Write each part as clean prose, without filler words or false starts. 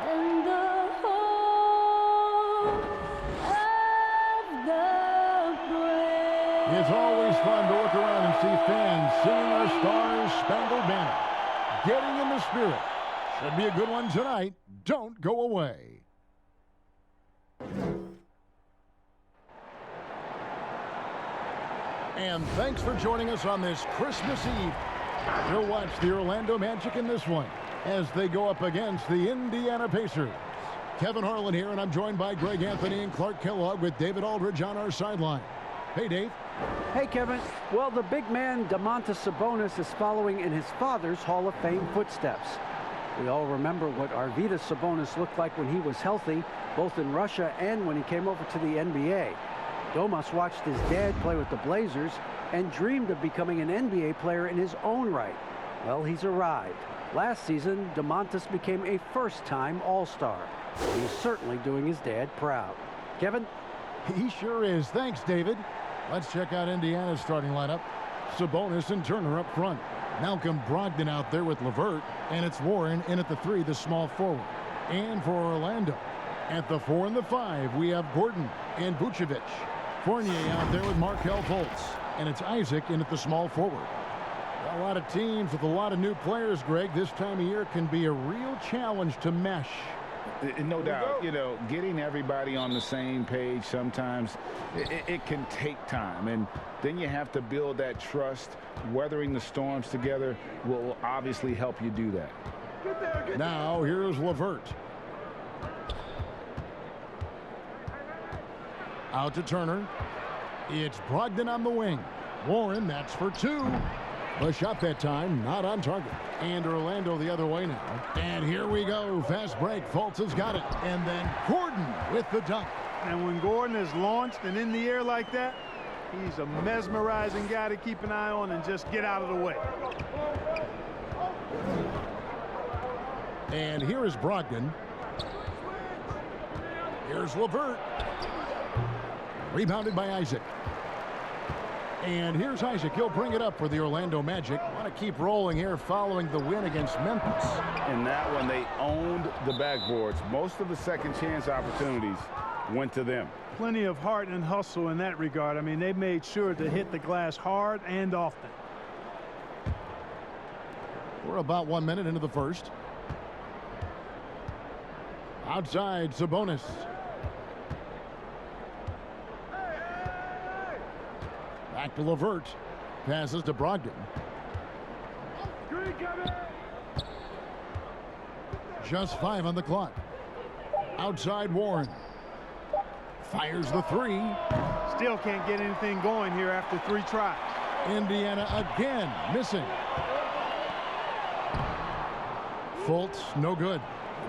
in the home of the brave. It's always fun to look around and see fans singing our Stars Spangled Banner. Getting in the spirit. Should be a good one tonight. Don't go away. And thanks for joining us on this Christmas Eve. You'll watch the Orlando Magic in this one as they go up against the Indiana Pacers. Kevin Harlan here, and I'm joined by Greg Anthony and Clark Kellogg with David Aldridge on our sideline. Hey, Dave. Hey, Kevin. Well, the big man, Domantas Sabonis, is following in his father's Hall of Fame footsteps. We all remember what Arvydas Sabonis looked like when he was healthy, both in Russia and when he came over to the NBA. Domas watched his dad play with the Blazers and dreamed of becoming an NBA player in his own right. Well, he's arrived. Last season, Domantas became a first-time All-Star. He's certainly doing his dad proud. Kevin? He sure is. Thanks, David. Let's check out Indiana's starting lineup. Sabonis and Turner up front. Malcolm Brogdon out there with LeVert. And it's Warren in at the 3, the small forward. And for Orlando, at the 4 and the 5, we have Gordon and Vucevic. Fournier out there with Markelle Fultz. And it's Isaac in at the small forward. A lot of teams with a lot of new players, Greg. This time of year can be a real challenge to mesh. No doubt, you know, getting everybody on the same page sometimes it can take time, and then you have to build that trust. Weathering the storms together will obviously help you do that. Now here's LeVert. Out to Turner. It's Brogdon on the wing. Warren, that's for 2. The shot that time, not on target. And Orlando the other way now. And here we go. Fast break. Fultz has got it. And then Gordon with the dunk. And when Gordon is launched and in the air like that, he's a mesmerizing guy to keep an eye on and just get out of the way. And here is Brogdon. Here's LeVert. Rebounded by Isaac. And here's Isaac. He'll bring it up for the Orlando Magic. Want to keep rolling here following the win against Memphis. In that one, they owned the backboards. Most of the second chance opportunities went to them. Plenty of heart and hustle in that regard. I mean, they made sure to hit the glass hard and often. We're about 1 minute into the first. Outside, Sabonis. Back to LeVert. Passes to Brogdon. Just 5 on the clock. Outside, Warren. Fires the 3. Still can't get anything going here after 3 tries. Indiana again missing. Fultz, no good.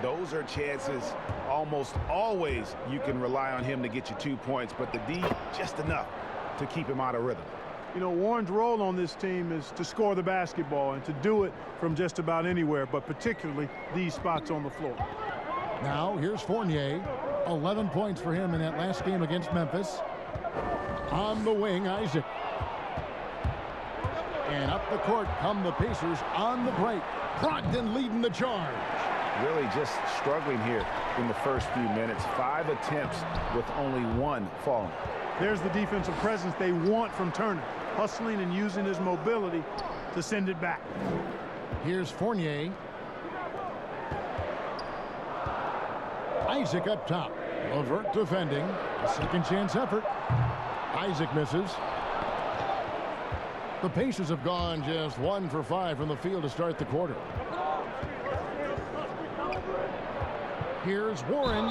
Those are chances almost always you can rely on him to get you 2 points, but the D, just enough to keep him out of rhythm. You know, Warren's role on this team is to score the basketball and to do it from just about anywhere, but particularly these spots on the floor. Now, here's Fournier. 11 points for him in that last game against Memphis. On the wing, Isaac. And up the court come the Pacers on the break. Brogdon leading the charge. Really just struggling here in the first few minutes. 5 attempts with only 1 falling. There's the defensive presence they want from Turner, hustling and using his mobility to send it back. Here's Fournier. Isaac up top. LeVert defending. A second chance effort. Isaac misses. The Pacers have gone just 1 for 5 from the field to start the quarter. Here's Warren.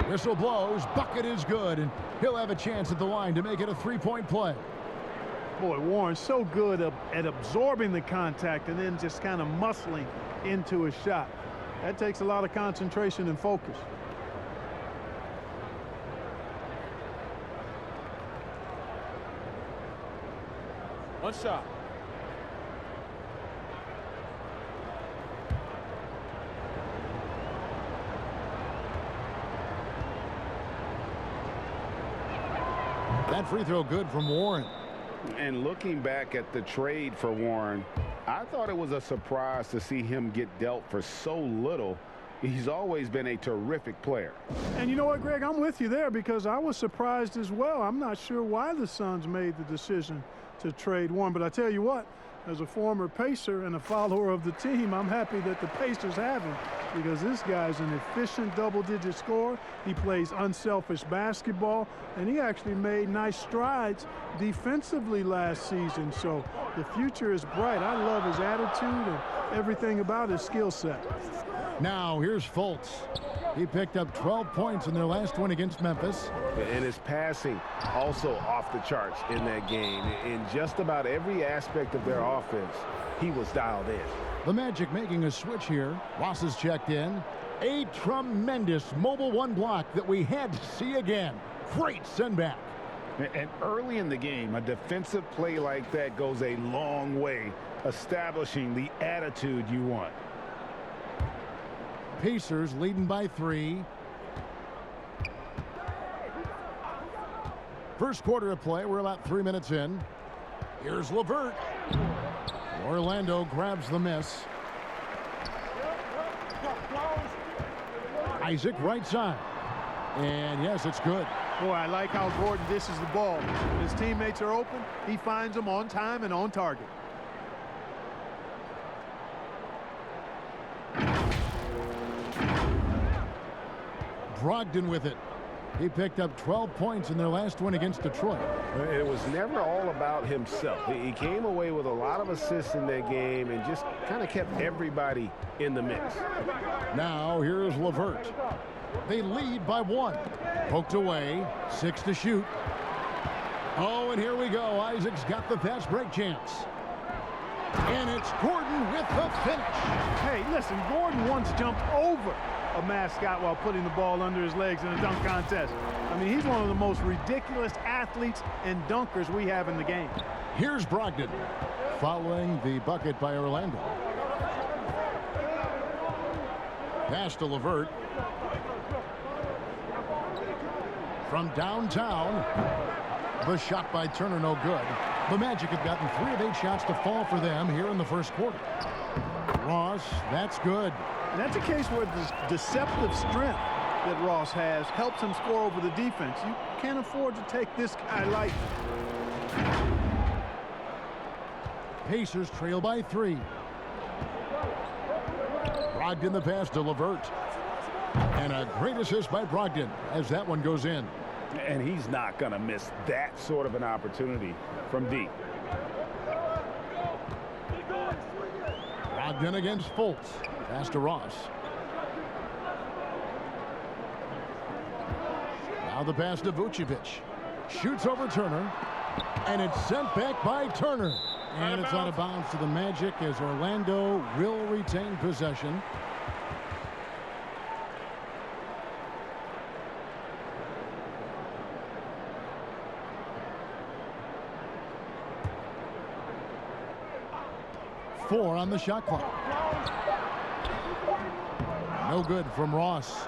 Whistle blows. Bucket is good, and he'll have a chance at the line to make it a 3-point play. Boy, Warren's so good at absorbing the contact and then just kind of muscling into a shot. That takes a lot of concentration and focus. One shot. That free throw good from Warren. And looking back at the trade for Warren, I thought it was a surprise to see him get dealt for so little He's always been a terrific player. And you know what, Greg? I'm with you there because I was surprised as well. I'm not sure why the Suns made the decision to trade Warren, but I tell you what, as a former Pacer and a follower of the team, I'm happy that the Pacers have him because this guy's an efficient double-digit scorer. He plays unselfish basketball, and he actually made nice strides defensively last season. So the future is bright. I love his attitude and everything about his skill set. Now here's Fultz. He picked up 12 points in their last one against Memphis. And his passing also off the charts in that game. In just about every aspect of their offense, he was dialed in. The Magic making a switch here. Ross has checked in. A tremendous mobile one block that we had to see again. Great send back. And early in the game, a defensive play like that goes a long way, establishing the attitude you want. Pacers leading by 3. First quarter of play. We're about 3 minutes in. Here's LeVert. Orlando grabs the miss. Isaac right side. And yes, it's good. Boy, I like how Gordon dishes the ball. When his teammates are open, he finds them on time and on target. Brogdon with it. He picked up 12 points in their last one against Detroit. It was never all about himself. He came away with a lot of assists in that game and just kind of kept everybody in the mix. Now here's LeVert. They lead by 1. Poked away. 6 to shoot. Oh, and here we go. Isaac's got the fast break chance. And it's Gordon with the finish. Hey, listen, Gordon once jumped over a mascot while putting the ball under his legs in a dunk contest. I mean, he's one of the most ridiculous athletes and dunkers we have in the game. Here's Brogdon following the bucket by Orlando. Pass to LeVert. From downtown, the shot by Turner no good. The Magic have gotten 3 of 8 shots to fall for them here in the first quarter. Ross, that's good. And that's a case where the deceptive strength that Ross has helps him score over the defense. You can't afford to take this guy lightly. Pacers trail by 3. Brogdon the pass to LeVert. And a great assist by Brogdon as that one goes in. And he's not going to miss that sort of an opportunity from deep. Brogdon against Fultz. Pass to Ross. Now the pass to Vucevic. Shoots over Turner. And it's sent back by Turner. And it's out of bounds to the Magic as Orlando will retain possession. Four on the shot clock. No good from Ross.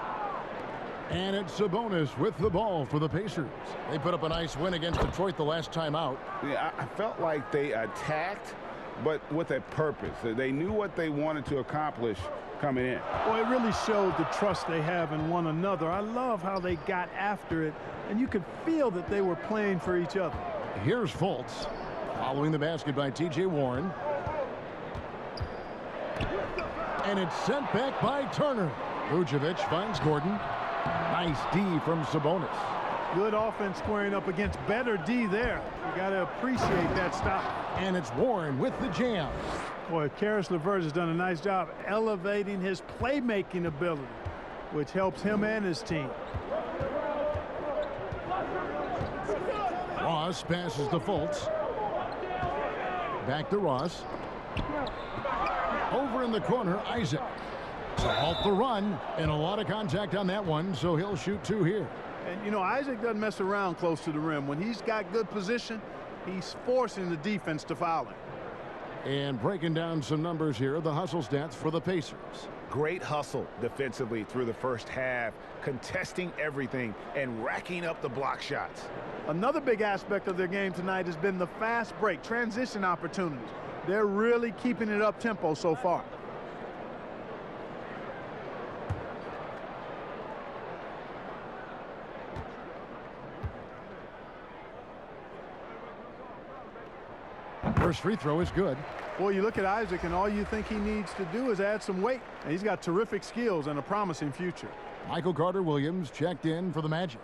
And it's Sabonis with the ball for the Pacers. They put up a nice win against Detroit the last time out. Yeah, I felt like they attacked, but with a purpose. They knew what they wanted to accomplish coming in. Well, it really showed the trust they have in one another. I love how they got after it, and you could feel that they were playing for each other. Here's Fultz following the basket by T.J. Warren. And it's sent back by Turner. Vucevic finds Gordon. Nice D from Sabonis. Good offense squaring up against better D there. You got to appreciate that stop. And it's Warren with the jam. Boy, Karis LeVert has done a nice job elevating his playmaking ability, which helps him and his team. Ross passes to Fultz. Back to Ross. Over in the corner, Isaac. To halt the run, and a lot of contact on that one, so he'll shoot 2 here. And, you know, Isaac doesn't mess around close to the rim. When he's got good position, he's forcing the defense to foul him. And breaking down some numbers here, the hustle stats for the Pacers. Great hustle defensively through the first half, contesting everything and racking up the block shots. Another big aspect of their game tonight has been the fast break, transition opportunities. They're really keeping it up tempo so far. First free throw is good. Boy, you look at Isaac, and all you think he needs to do is add some weight. And he's got terrific skills and a promising future. Michael Carter-Williams checked in for the Magic.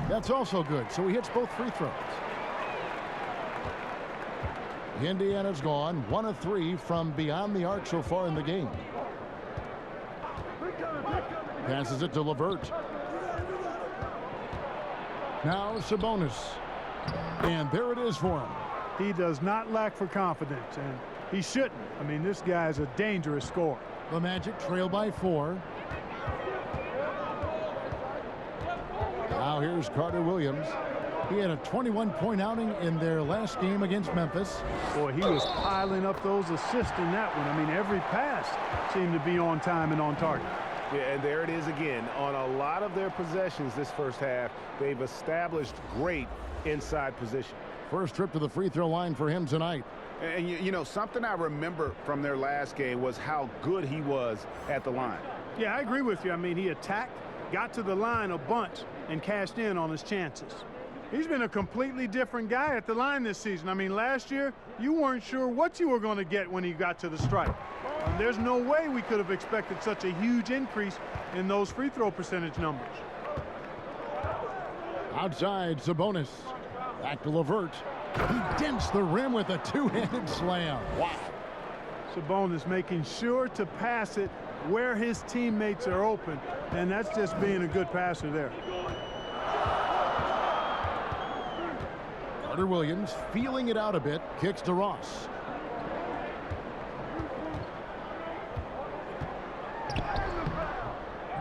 That's also good, so he hits both free throws. Indiana's gone 1 of 3 from beyond the arc so far in the game. Passes it to LeVert. Now Sabonis. And there it is for him. He does not lack for confidence, and he shouldn't. I mean, this guy is a dangerous scorer. The Magic trail by 4. Now here's Carter-Williams. He had a 21-point outing in their last game against Memphis. Boy, he was piling up those assists in that one. I mean, every pass seemed to be on time and on target. Yeah, and there it is again. On a lot of their possessions this first half, they've established great inside position. First trip to the free throw line for him tonight. And, you know, something I remember from their last game was how good he was at the line. Yeah, I agree with you. I mean, he attacked, got to the line a bunch, and cashed in on his chances. He's been a completely different guy at the line this season. I mean, last year, you weren't sure what you were going to get when he got to the stripe. There's no way we could have expected such a huge increase in those free throw percentage numbers. Outside, Sabonis. Back to LeVert. He dents the rim with a two-handed slam. Wow. Sabonis making sure to pass it where his teammates are open, and that's just being a good passer there. Carter-Williams feeling it out a bit, kicks to Ross.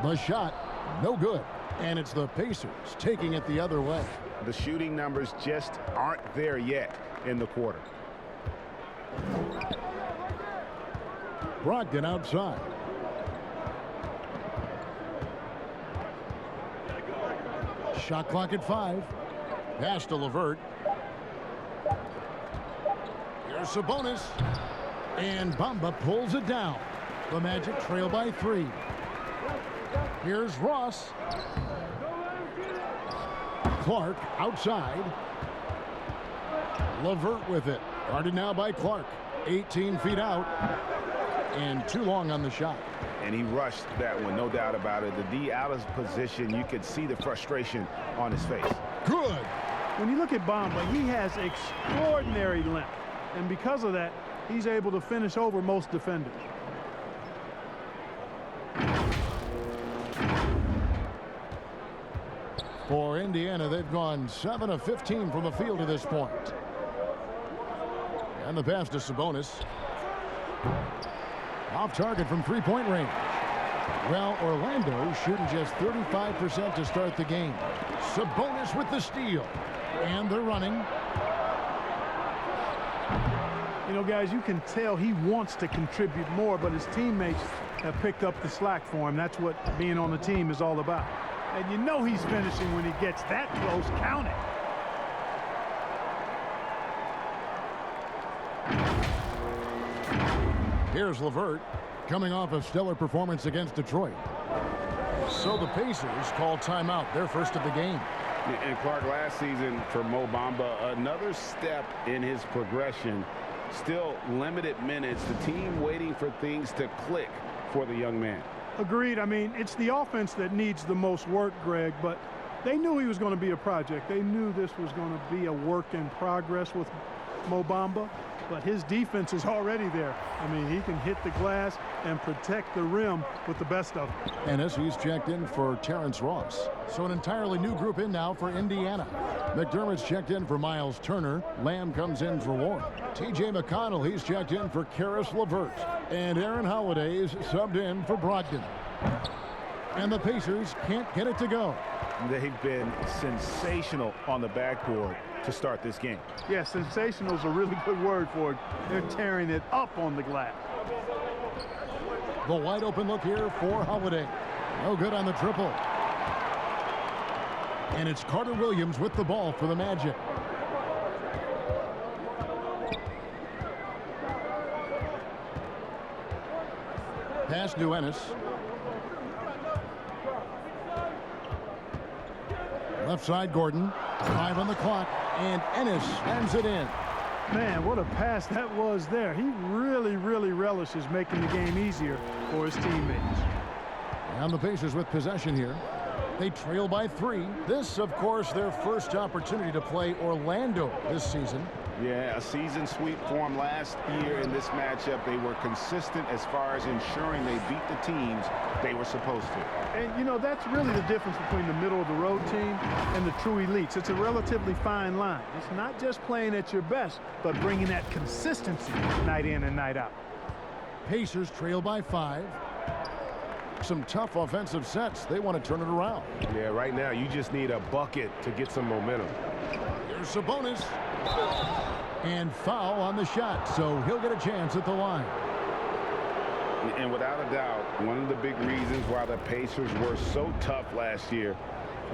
The shot, no good. And it's the Pacers taking it the other way. The shooting numbers just aren't there yet in the quarter. Brogdon outside. Shot clock at 5. Pass to LeVert. Here's Sabonis. And Bamba pulls it down. The Magic trail by 3. Here's Ross. Clark outside. LeVert with it. Guarded now by Clark. 18 feet out. And too long on the shot. And he rushed that one, no doubt about it. The D out of position, you could see the frustration on his face. Good. When you look at Bamba, he has extraordinary length. And because of that, he's able to finish over most defenders. For Indiana, they've gone 7 of 15 from the field to this point. And the pass to Sabonis. Off target from three-point range. Well, Orlando shooting just 35% to start the game. Sabonis with the steal. And they're running. You know, guys, you can tell he wants to contribute more, but his teammates have picked up the slack for him. That's what being on the team is all about. And you know he's finishing when he gets that close. Count it. Here's LeVert coming off a stellar performance against Detroit. So the Pacers call timeout, their first of the game. And Clark, last season for Mo Bamba, another step in his progression. Still limited minutes. The team waiting for things to click for the young man. Agreed. I mean, it's the offense that needs the most work, Greg, but they knew he was going to be a project. They knew this was going to be a work in progress with Mo Bamba, but his defense is already there. I mean, he can hit the glass and protect the rim with the best of them. And as he's checked in for Terrence Ross. So an entirely new group in now for Indiana. McDermott's checked in for Miles Turner. Lamb comes in for Warren. T.J. McConnell, he's checked in for Karis LeVert. And Aaron Holiday's subbed in for Brogdon. And the Pacers can't get it to go. They've been sensational on the backboard to start this game. Yeah, sensational is a really good word for it. They're tearing it up on the glass. The wide open look here for Holiday. No good on the triple. And it's Carter-Williams with the ball for the Magic. pass to Ennis. Left side, Gordon. 5 on the clock, and Ennis hands it in. Man, what a pass that was there. He really relishes making the game easier for his teammates. And the Pacers with possession here. They trail by 3. This, of course, their first opportunity to play Orlando this season. Yeah, a season sweep for them last year in this matchup. They were consistent as far as ensuring they beat the teams they were supposed to. And, you know, that's really the difference between the middle-of-the-road team and the true elites. It's a relatively fine line. It's not just playing at your best, but bringing that consistency night in and night out. Pacers trail by 5. Some tough offensive sets. They want to turn it around. Yeah, right now you just need a bucket to get some momentum. Here's Sabonis. And foul on the shot, so he'll get a chance at the line. And without a doubt, one of the big reasons why the Pacers were so tough last year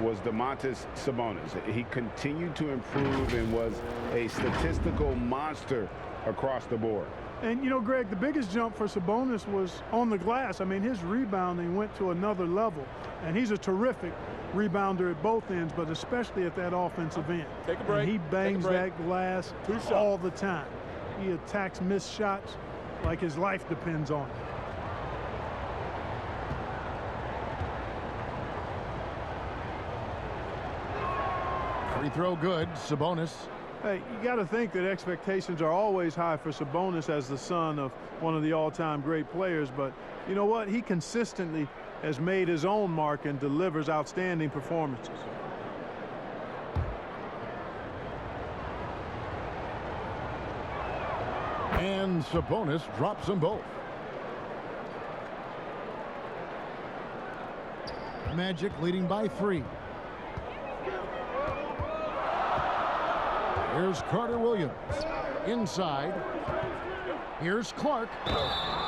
was Domantas Sabonis. He continued to improve and was a statistical monster across the board. And, you know, Greg, the biggest jump for Sabonis was on the glass. I mean, his rebounding went to another level. And he's a terrific rebounder at both ends, but especially at that offensive end. Take a break. And he bangs that glass all the time. He attacks missed shots like his life depends on it. Free throw good. Sabonis. Hey, you got to think that expectations are always high for Sabonis as the son of one of the all-time great players. But you know what? He consistently has made his own mark and delivers outstanding performances. And Sabonis drops them both. Magic leading by 3. Here's Carter Williams. Inside. Here's Clark.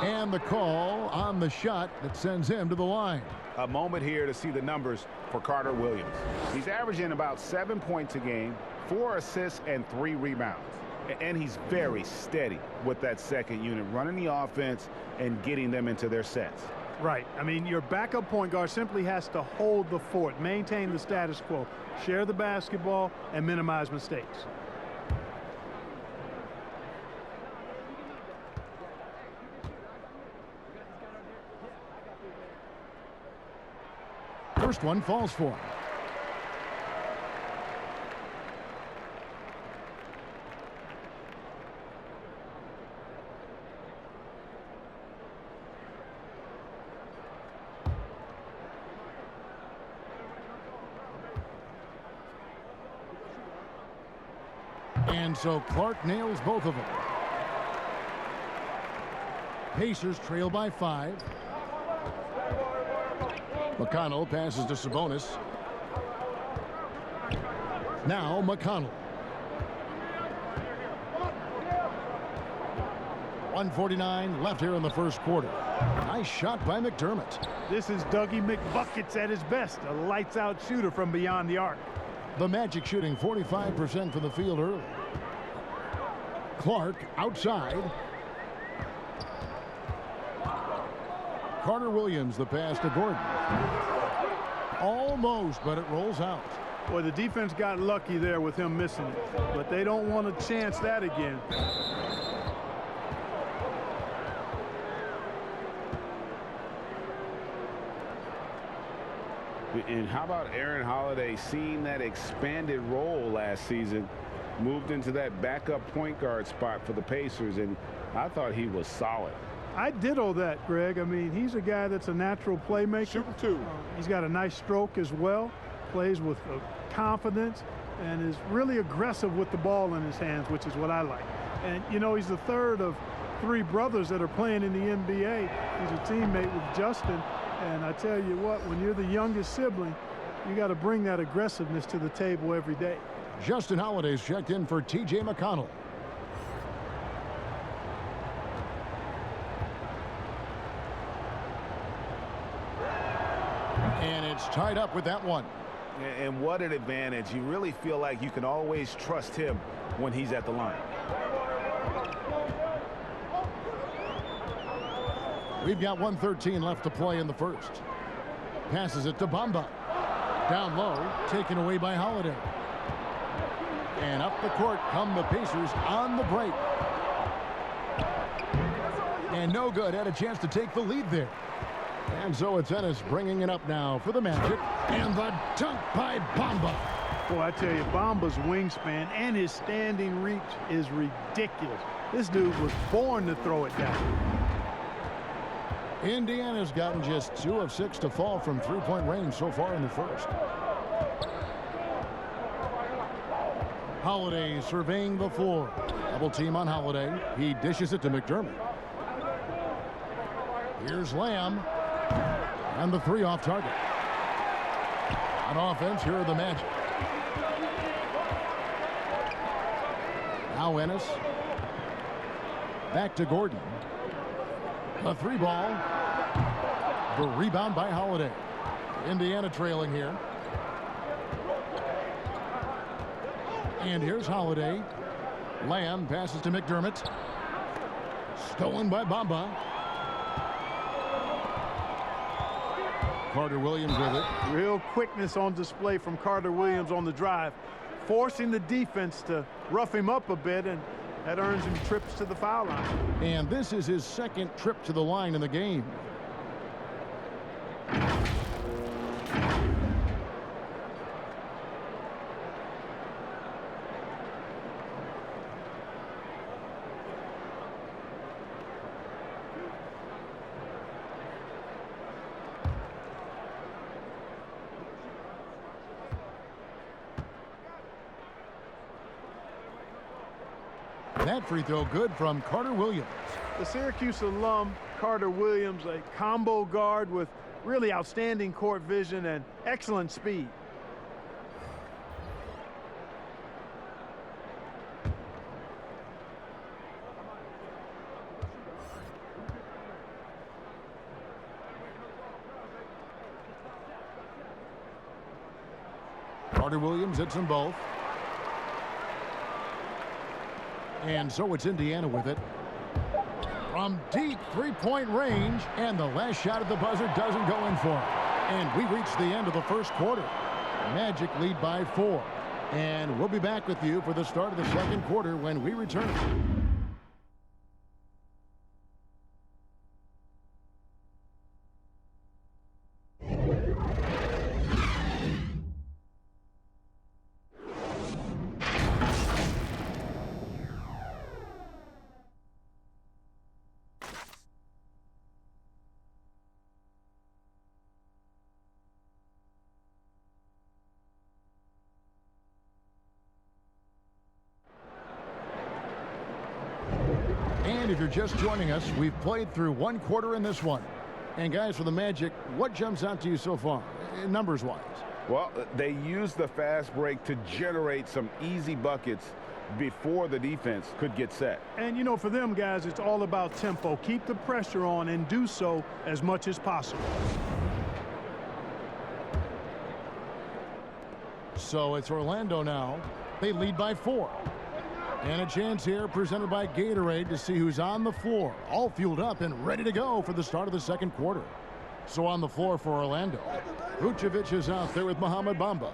And the call on the shot that sends him to the line. A moment here to see the numbers for Carter Williams. He's averaging about 7 points a game, 4 assists, and 3 rebounds. And he's very steady with that second unit, running the offense and getting them into their sets. Right. I mean, your backup point guard simply has to hold the fort, maintain the status quo, share the basketball, and minimize mistakes. First one falls for him. And so Clark nails both of them. Pacers trail by 5. McConnell passes to Sabonis. Now McConnell. 1:49 left here in the first quarter. Nice shot by McDermott. This is Dougie McBuckets at his best, a lights-out shooter from beyond the arc. The Magic shooting 45% from the field early. Clark outside. Carter Williams, the pass to Gordon. Almost, but it rolls out. Boy, the defense got lucky there with him missing it, but they don't want to chance that again. And how about Aaron Holiday seeing that expanded role last season, moved into that backup point guard spot for the Pacers, and I thought he was solid. I ditto that, Greg. I mean, he's a guy that's a natural playmaker. Shooting 2. He's got a nice stroke as well, plays with confidence, and is really aggressive with the ball in his hands, which is what I like. And, you know, he's the third of 3 brothers that are playing in the NBA. He's a teammate with Justin. And I tell you what, when you're the youngest sibling, you got to bring that aggressiveness to the table every day. Justin Holiday's checked in for T.J. McConnell. And it's tied up with that one. And what an advantage. You really feel like you can always trust him when he's at the line. We've got 1:13 left to play in the first. Passes it to Bamba. Down low, taken away by Holiday. And up the court come the Pacers on the break. And no good. Had a chance to take the lead there. And so it's Ennis bringing it up now for the Magic. And the dunk by Bamba. Boy, I tell you, Bamba's wingspan and his standing reach is ridiculous. This dude was born to throw it down. Indiana's gotten just 2 of 6 to fall from three-point range so far in the first. Holiday surveying the floor. Double team on Holiday. He dishes it to McDermott. Here's Lamb. And the 3 off target. On offense, here are the Magic. Now Ennis. Back to Gordon. A 3 ball. The rebound by Holiday. Indiana trailing here. And here's Holiday. Lamb passes to McDermott. Stolen by Bamba. Carter Williams with it. Real quickness on display from Carter Williams on the drive, forcing the defense to rough him up a bit, and that earns him trips to the foul line. And this is his second trip to the line in the game. That free throw good from Carter Williams. The Syracuse alum Carter Williams, a combo guard with really outstanding court vision and excellent speed. Carter Williams hits them both. And so it's Indiana with it. From deep three-point range, and the last shot at the buzzer doesn't go in for it. And we reach the end of the first quarter. Magic lead by 4. And we'll be back with you for the start of the second quarter when we return. And if you're just joining us, we've played through one quarter in this one. And guys, for the Magic, what jumps out to you so far, numbers-wise? Well, they used the fast break to generate some easy buckets before the defense could get set. And, you know, for them guys, it's all about tempo. Keep the pressure on and do so as much as possible. So it's Orlando now. They lead by 4. And a chance here presented by Gatorade to see who's on the floor, all fueled up and ready to go for the start of the second quarter. So on the floor for Orlando, Vucevic is out there with Mohamed Bamba.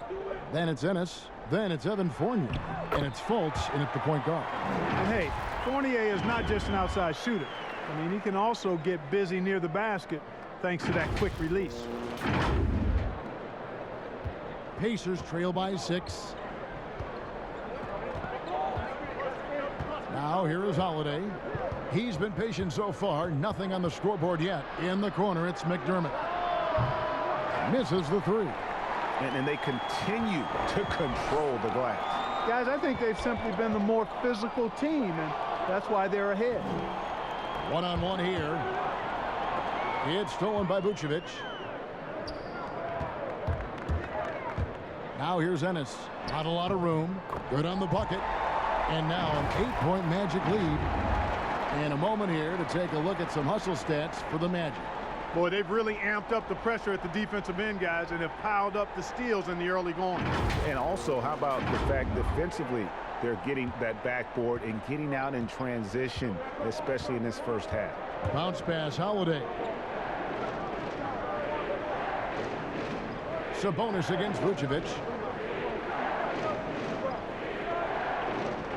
Then it's Ennis. Then it's Evan Fournier. And it's Fultz in at the point guard. And hey, Fournier is not just an outside shooter. I mean, he can also get busy near the basket thanks to that quick release. Pacers trail by 6. Now here is Holiday. He's been patient so far. Nothing on the scoreboard yet. In the corner, it's McDermott. Misses the 3. And they continue to control the glass. Guys, I think they've simply been the more physical team, and that's why they're ahead. One-on-one here. It's stolen by Vucevic. Now here's Ennis. Not a lot of room. Good on the bucket. And now an 8-point Magic lead. And a moment here to take a look at some hustle stats for the Magic. Boy, they've really amped up the pressure at the defensive end, guys, and have piled up the steals in the early going. And also, how about the fact defensively, they're getting that backboard and getting out in transition, especially in this first half. Bounce pass, Holiday. Sabonis against Vucevic.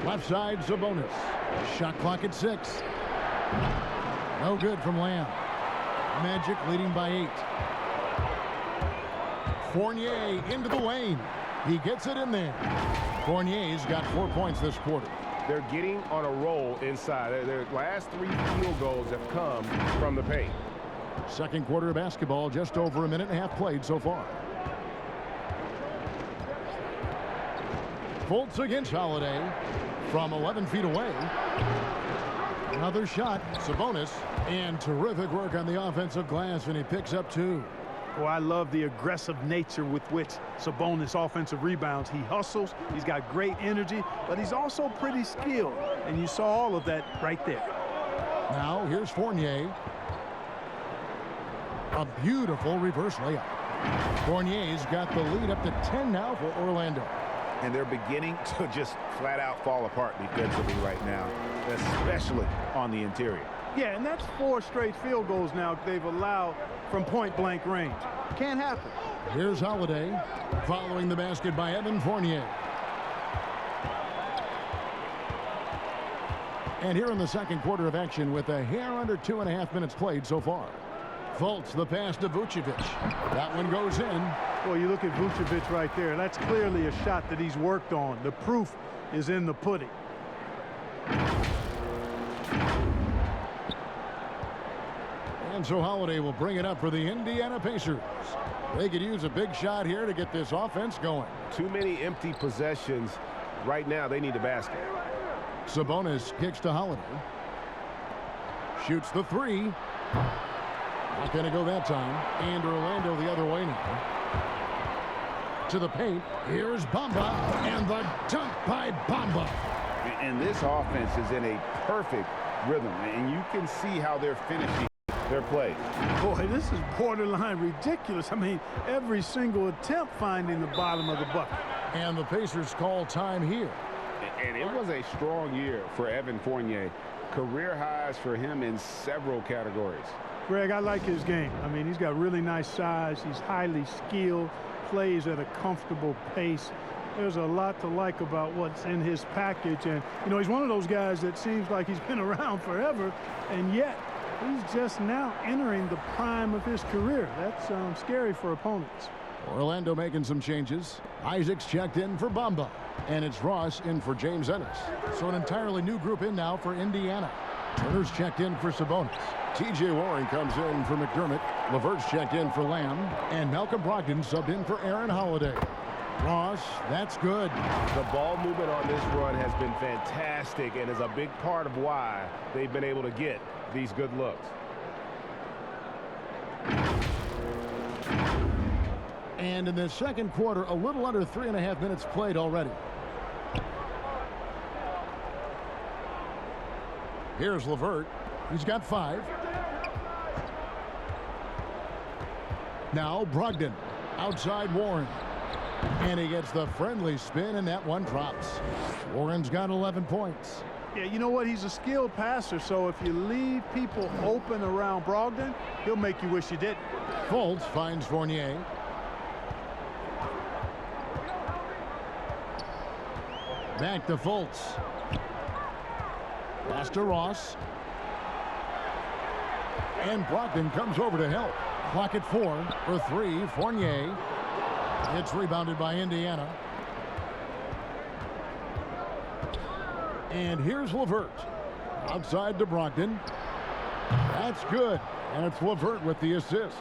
Left side, Sabonis. Shot clock at 6. No good from Lamb. Magic leading by 8. Fournier into the lane. He gets it in there. Fournier's got 4 points this quarter. They're getting on a roll inside. Their last 3 field goals have come from the paint. Second quarter of basketball, just over a minute and a half played so far. Fultz against Holiday from 11 feet away. Another shot, Sabonis, and terrific work on the offensive glass, and he picks up 2. Oh, I love the aggressive nature with which Sabonis offensive rebounds. He hustles, he's got great energy, but he's also pretty skilled, and you saw all of that right there. Now here's Fournier. A beautiful reverse layup. Fournier's got the lead up to 10 now for Orlando. And they're beginning to just flat out fall apart defensively right now, especially on the interior. Yeah, and that's 4 straight field goals now they've allowed from point-blank range. Can't happen. Here's Holiday following the basket by Evan Fournier. And here in the second quarter of action with a hair under 2.5 minutes played so far. Fultz the pass to Vucevic. That one goes in. Well, you look at Vucevic right there. That's clearly a shot that he's worked on. The proof is in the pudding. And so Holiday will bring it up for the Indiana Pacers. They could use a big shot here to get this offense going. Too many empty possessions. Right now, they need the basket. Sabonis kicks to Holiday. Shoots the 3. Not going to go that time. And Orlando the other way now. To the paint. Here's Bamba. And the dunk by Bamba. And this offense is in a perfect rhythm. And you can see how they're finishing their play. Boy, this is borderline ridiculous. I mean, every single attempt finding the bottom of the bucket. And the Pacers call time here. And it was a strong year for Evan Fournier. Career highs for him in several categories. Greg, I like his game. I mean, he's got really nice size. He's highly skilled, plays at a comfortable pace. There's a lot to like about what's in his package. And, you know, he's one of those guys that seems like he's been around forever, and yet he's just now entering the prime of his career. That's scary for opponents. Orlando making some changes. Isaac's checked in for Bamba. And it's Ross in for James Ennis. So an entirely new group in now for Indiana. Turner's checked in for Sabonis. T.J. Warren comes in for McDermott. LeVert's checked in for Lamb. And Malcolm Brogdon subbed in for Aaron Holiday. Ross, that's good. The ball movement on this run has been fantastic and is a big part of why they've been able to get these good looks. And in the second quarter, a little under 3.5 minutes played already. Here's LeVert. He's got 5. Now Brogdon. Outside Warren. And he gets the friendly spin, and that one drops. Warren's got 11 points. Yeah, you know what? He's a skilled passer, so if you leave people open around Brogdon, he'll make you wish you didn't. Fultz finds Fournier. Back to Fultz. Pass to Ross. And Brogdon comes over to help. Clock at 4 for 3. Fournier. It's rebounded by Indiana. And here's LeVert. Outside to Brogdon. That's good. And it's LeVert with the assist.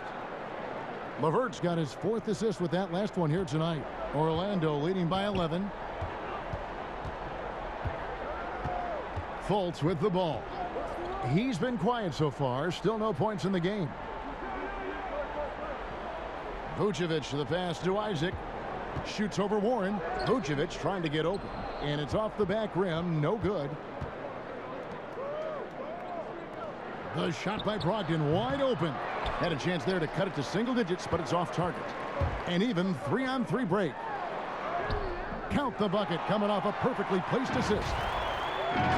LeVert's got his 4th assist with that last one here tonight. Orlando leading by 11. Fultz with the ball. He's been quiet so far. Still no points in the game. Vucevic to the pass to Isaac. Shoots over Warren. Vucevic trying to get open. And it's off the back rim. No good. The shot by Brogdon wide open. Had a chance there to cut it to single digits, but it's off target. An even 3-on-3 break. Count the bucket coming off a perfectly placed assist.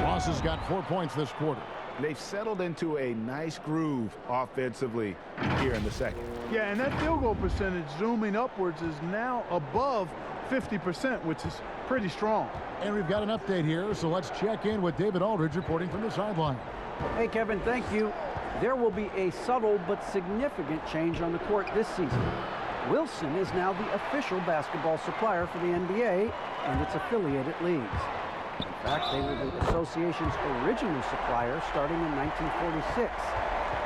Ross has got 4 points this quarter. They've settled into a nice groove offensively here in the second. Yeah, and that field goal percentage zooming upwards is now above 50%, which is pretty strong. And we've got an update here, so let's check in with David Aldridge reporting from the sideline. Hey, Kevin, thank you. There will be a subtle but significant change on the court this season. Wilson is now the official basketball supplier for the NBA and its affiliated leagues. In fact, they were the association's original supplier starting in 1946.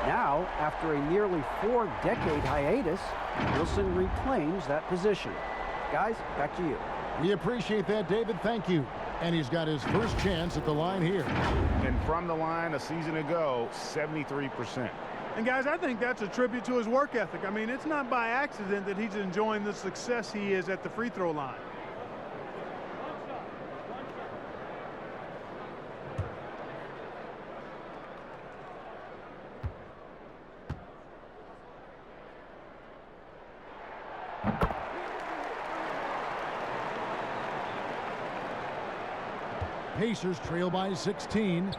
Now, after a nearly 4-decade hiatus, Wilson reclaims that position. Guys, back to you. We appreciate that, David. Thank you. And he's got his first chance at the line here. And from the line a season ago, 73%. And guys, I think that's a tribute to his work ethic. I mean, it's not by accident that he's enjoying the success he is at the free throw line. Pacers trail by 16.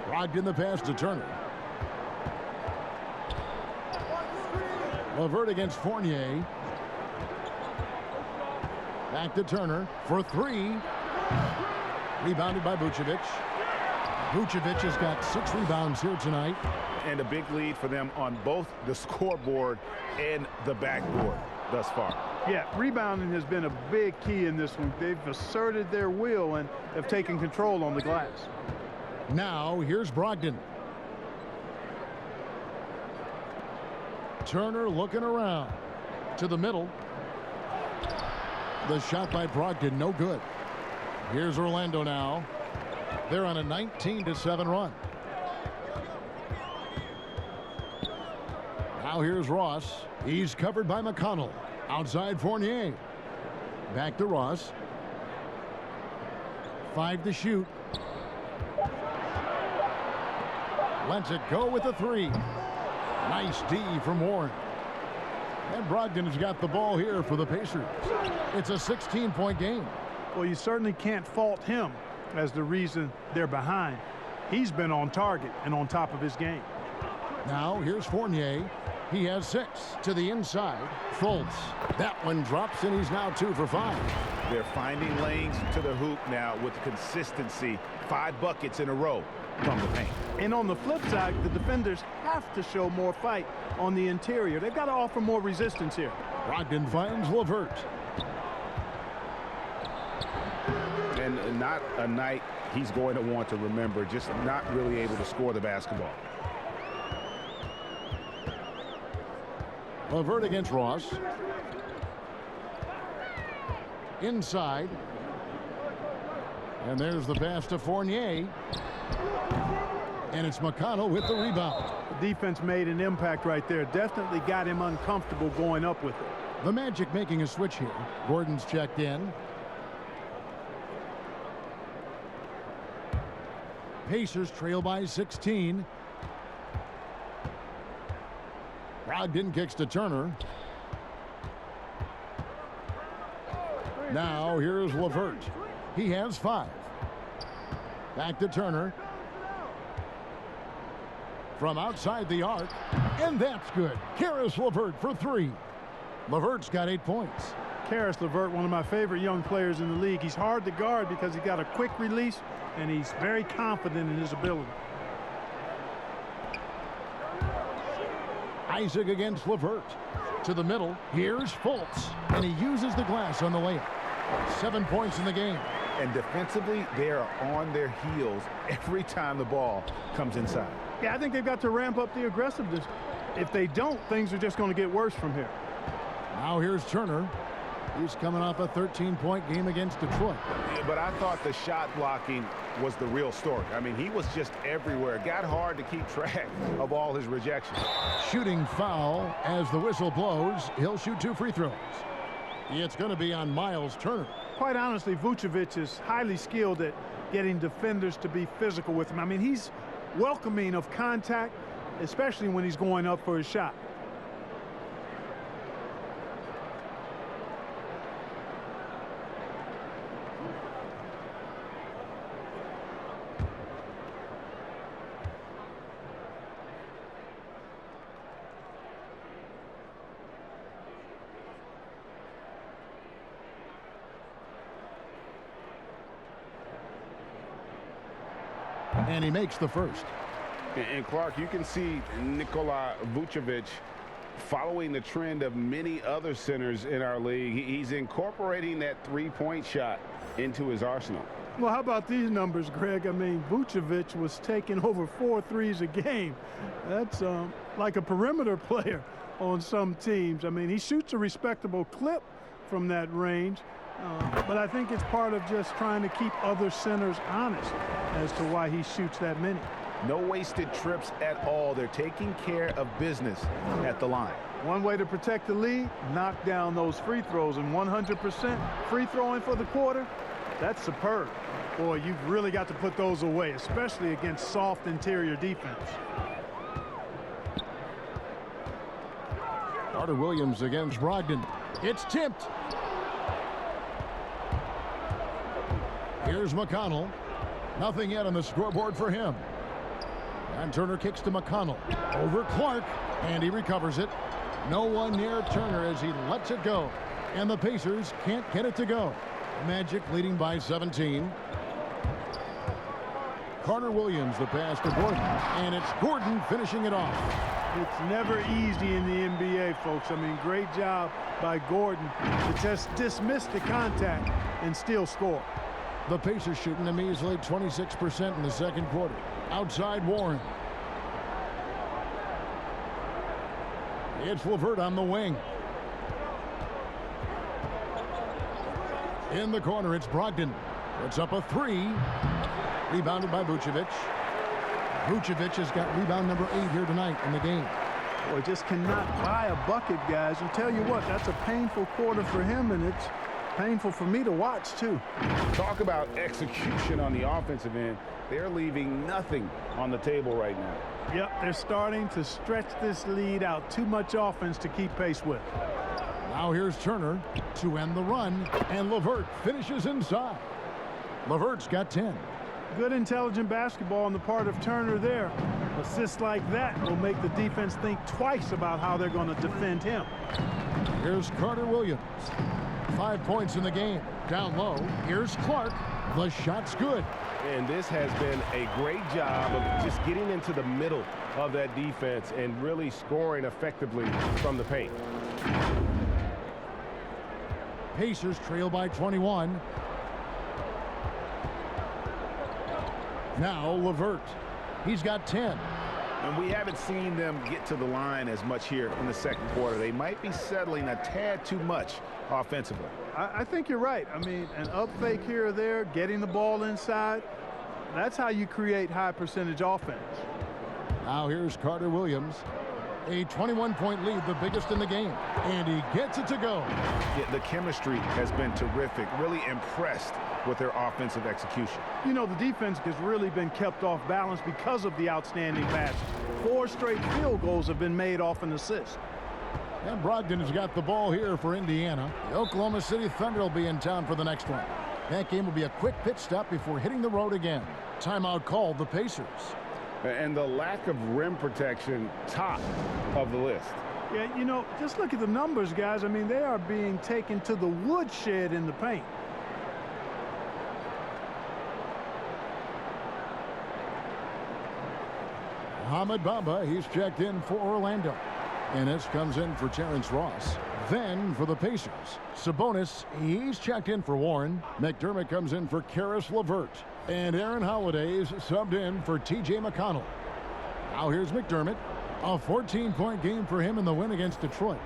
Brogdon the pass to Turner. LeVert against Fournier. Back to Turner for 3. Rebounded by Vucevic. Vucevic has got 6 rebounds here tonight. And a big lead for them on both the scoreboard and the backboard thus far. Yeah, rebounding has been a big key in this one. They've asserted their will and have taken control on the glass. Now, here's Brogdon. Turner looking around to the middle. The shot by Brogdon, no good. Here's Orlando now. They're on a 19-7 run. Now here's Ross. He's covered by McConnell. Outside Fournier. Back to Ross. 5 to shoot. Lets it go with a 3. Nice D from Warren. And Brogdon has got the ball here for the Pacers. It's a 16-point game. Well, you certainly can't fault him as the reason they're behind. He's been on target and on top of his game. Now here's Fournier. He has 6 to the inside. Fultz. That one drops, and he's now 2 for 5. They're finding lanes to the hoop now with consistency. 5 buckets in a row from the paint. And on the flip side, the defenders have to show more fight on the interior. They've got to offer more resistance here. Brogdon finds LeVert. And not a night he's going to want to remember, just not really able to score the basketball. LeVert against Ross. Inside. And there's the pass to Fournier. And it's McConnell with the rebound. The defense made an impact right there. Definitely got him uncomfortable going up with it. The Magic making a switch here. Gordon's checked in. Pacers trail by 16. Brogdon kicks to Turner. Now here's LeVert. He has 5. Back to Turner. From outside the arc. And that's good. Karis LeVert for 3. LeVert's got 8 points. Karis LeVert, one of my favorite young players in the league. He's hard to guard because he's got a quick release and he's very confident in his ability. Isaac against LeVert. To the middle. Here's Fultz. And he uses the glass on the layup. 7 points in the game. And defensively, they are on their heels every time the ball comes inside. Yeah, I think they've got to ramp up the aggressiveness. If they don't, things are just going to get worse from here. Now here's Turner. He's coming off a 13-point game against Detroit. Yeah, but I thought the shot blocking was the real story. I mean, he was just everywhere. It got hard to keep track of all his rejections. Shooting foul as the whistle blows. He'll shoot 2 free throws. It's going to be on Miles Turner. Quite honestly, Vucevic is highly skilled at getting defenders to be physical with him. I mean, he's welcoming of contact, especially when he's going up for his shot. And he makes the first. And Clark, you can see Nikola Vucevic following the trend of many other centers in our league. He's incorporating that three-point shot into his arsenal. Well, how about these numbers, Greg? I mean, Vucevic was taking over 4 threes a game. That's like a perimeter player on some teams. I mean, he shoots a respectable clip from that range. But I think it's part of just trying to keep other centers honest as to why he shoots that many. No wasted trips at all. They're taking care of business at the line. One way to protect the lead, knock down those free throws, and 100% free throwing for the quarter, that's superb. Boy, you've really got to put those away, especially against soft interior defense. Carter Williams against Brogdon. It's tipped. Here's McConnell. Nothing yet on the scoreboard for him. And Turner kicks to McConnell. Over Clark. And he recovers it. No one near Turner as he lets it go. And the Pacers can't get it to go. Magic leading by 17. Carter Williams the pass to Gordon. And it's Gordon finishing it off. It's never easy in the NBA, folks. I mean, great job by Gordon to just dismiss the contact and still score. The Pacers shooting a measly 26% in the second quarter. Outside Warren. It's LeVert on the wing. In the corner, it's Brogdon. Puts up a 3. Rebounded by Vucevic. Vucevic has got rebound number 8 here tonight in the game. Boy, just cannot buy a bucket, guys. And tell you what, that's a painful quarter for him, and it's painful for me to watch, too. Talk about execution on the offensive end. They're leaving nothing on the table right now. Yep, they're starting to stretch this lead out. Too much offense to keep pace with. Now here's Turner to end the run, and LeVert finishes inside. LeVert's got 10. Good intelligent basketball on the part of Turner there. Assists like that will make the defense think twice about how they're going to defend him. Here's Carter Williams. 5 points in the game. Down low. Here's Clark. The shot's good. And this has been a great job of just getting into the middle of that defense and really scoring effectively from the paint. Pacers trail by 21. Now LeVert. He's got 10. And we haven't seen them get to the line as much here in the second quarter. They might be settling a tad too much offensively. I think you're right. I mean, an up fake here or there, getting the ball inside, that's how you create high percentage offense. Now here's Carter Williams. A 21-point lead, the biggest in the game. And he gets it to go. Yeah, the chemistry has been terrific. Really impressed with their offensive execution. You know, the defense has really been kept off balance because of the outstanding pass. 4 straight field goals have been made off an assist. And Brogdon has got the ball here for Indiana. The Oklahoma City Thunder will be in town for the next one. That game will be a quick pit stop before hitting the road again. Timeout called the Pacers. And the lack of rim protection, top of the list. Yeah, you know, just look at the numbers, guys. I mean, they are being taken to the woodshed in the paint. Mohamed Bamba, he's checked in for Orlando. Ennis comes in for Terrence Ross. Then for the Pacers, Sabonis, he's checked in for Warren. McDermott comes in for Karis LeVert. And Aaron Holiday's subbed in for T.J. McConnell. Now here's McDermott. A 14-point game for him in the win against Detroit.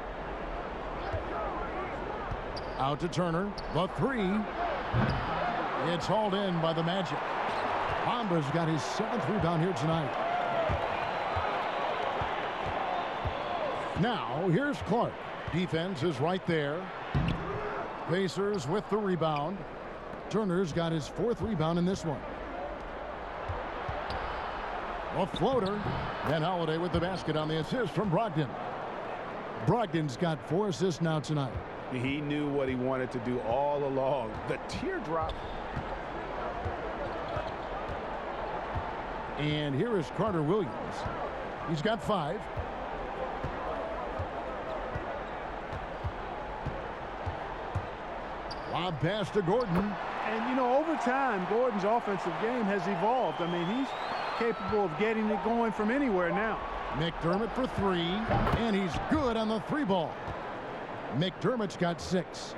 Out to Turner. The 3. It's hauled in by the Magic. Bamba's got his 7th rebound here tonight. Now here's Clark. Defense is right there. Pacers with the rebound. Turner's got his 4th rebound in this one. A floater. Then Holiday with the basket on the assist from Brogdon. Brogdon's got 4 assists now tonight. He knew what he wanted to do all along. The teardrop. And here is Carter Williams. He's got 5. Lob pass to Gordon. And, you know, over time, Gordon's offensive game has evolved. I mean, he's capable of getting it going from anywhere now. McDermott for 3, and he's good on the 3-ball. McDermott's got 6.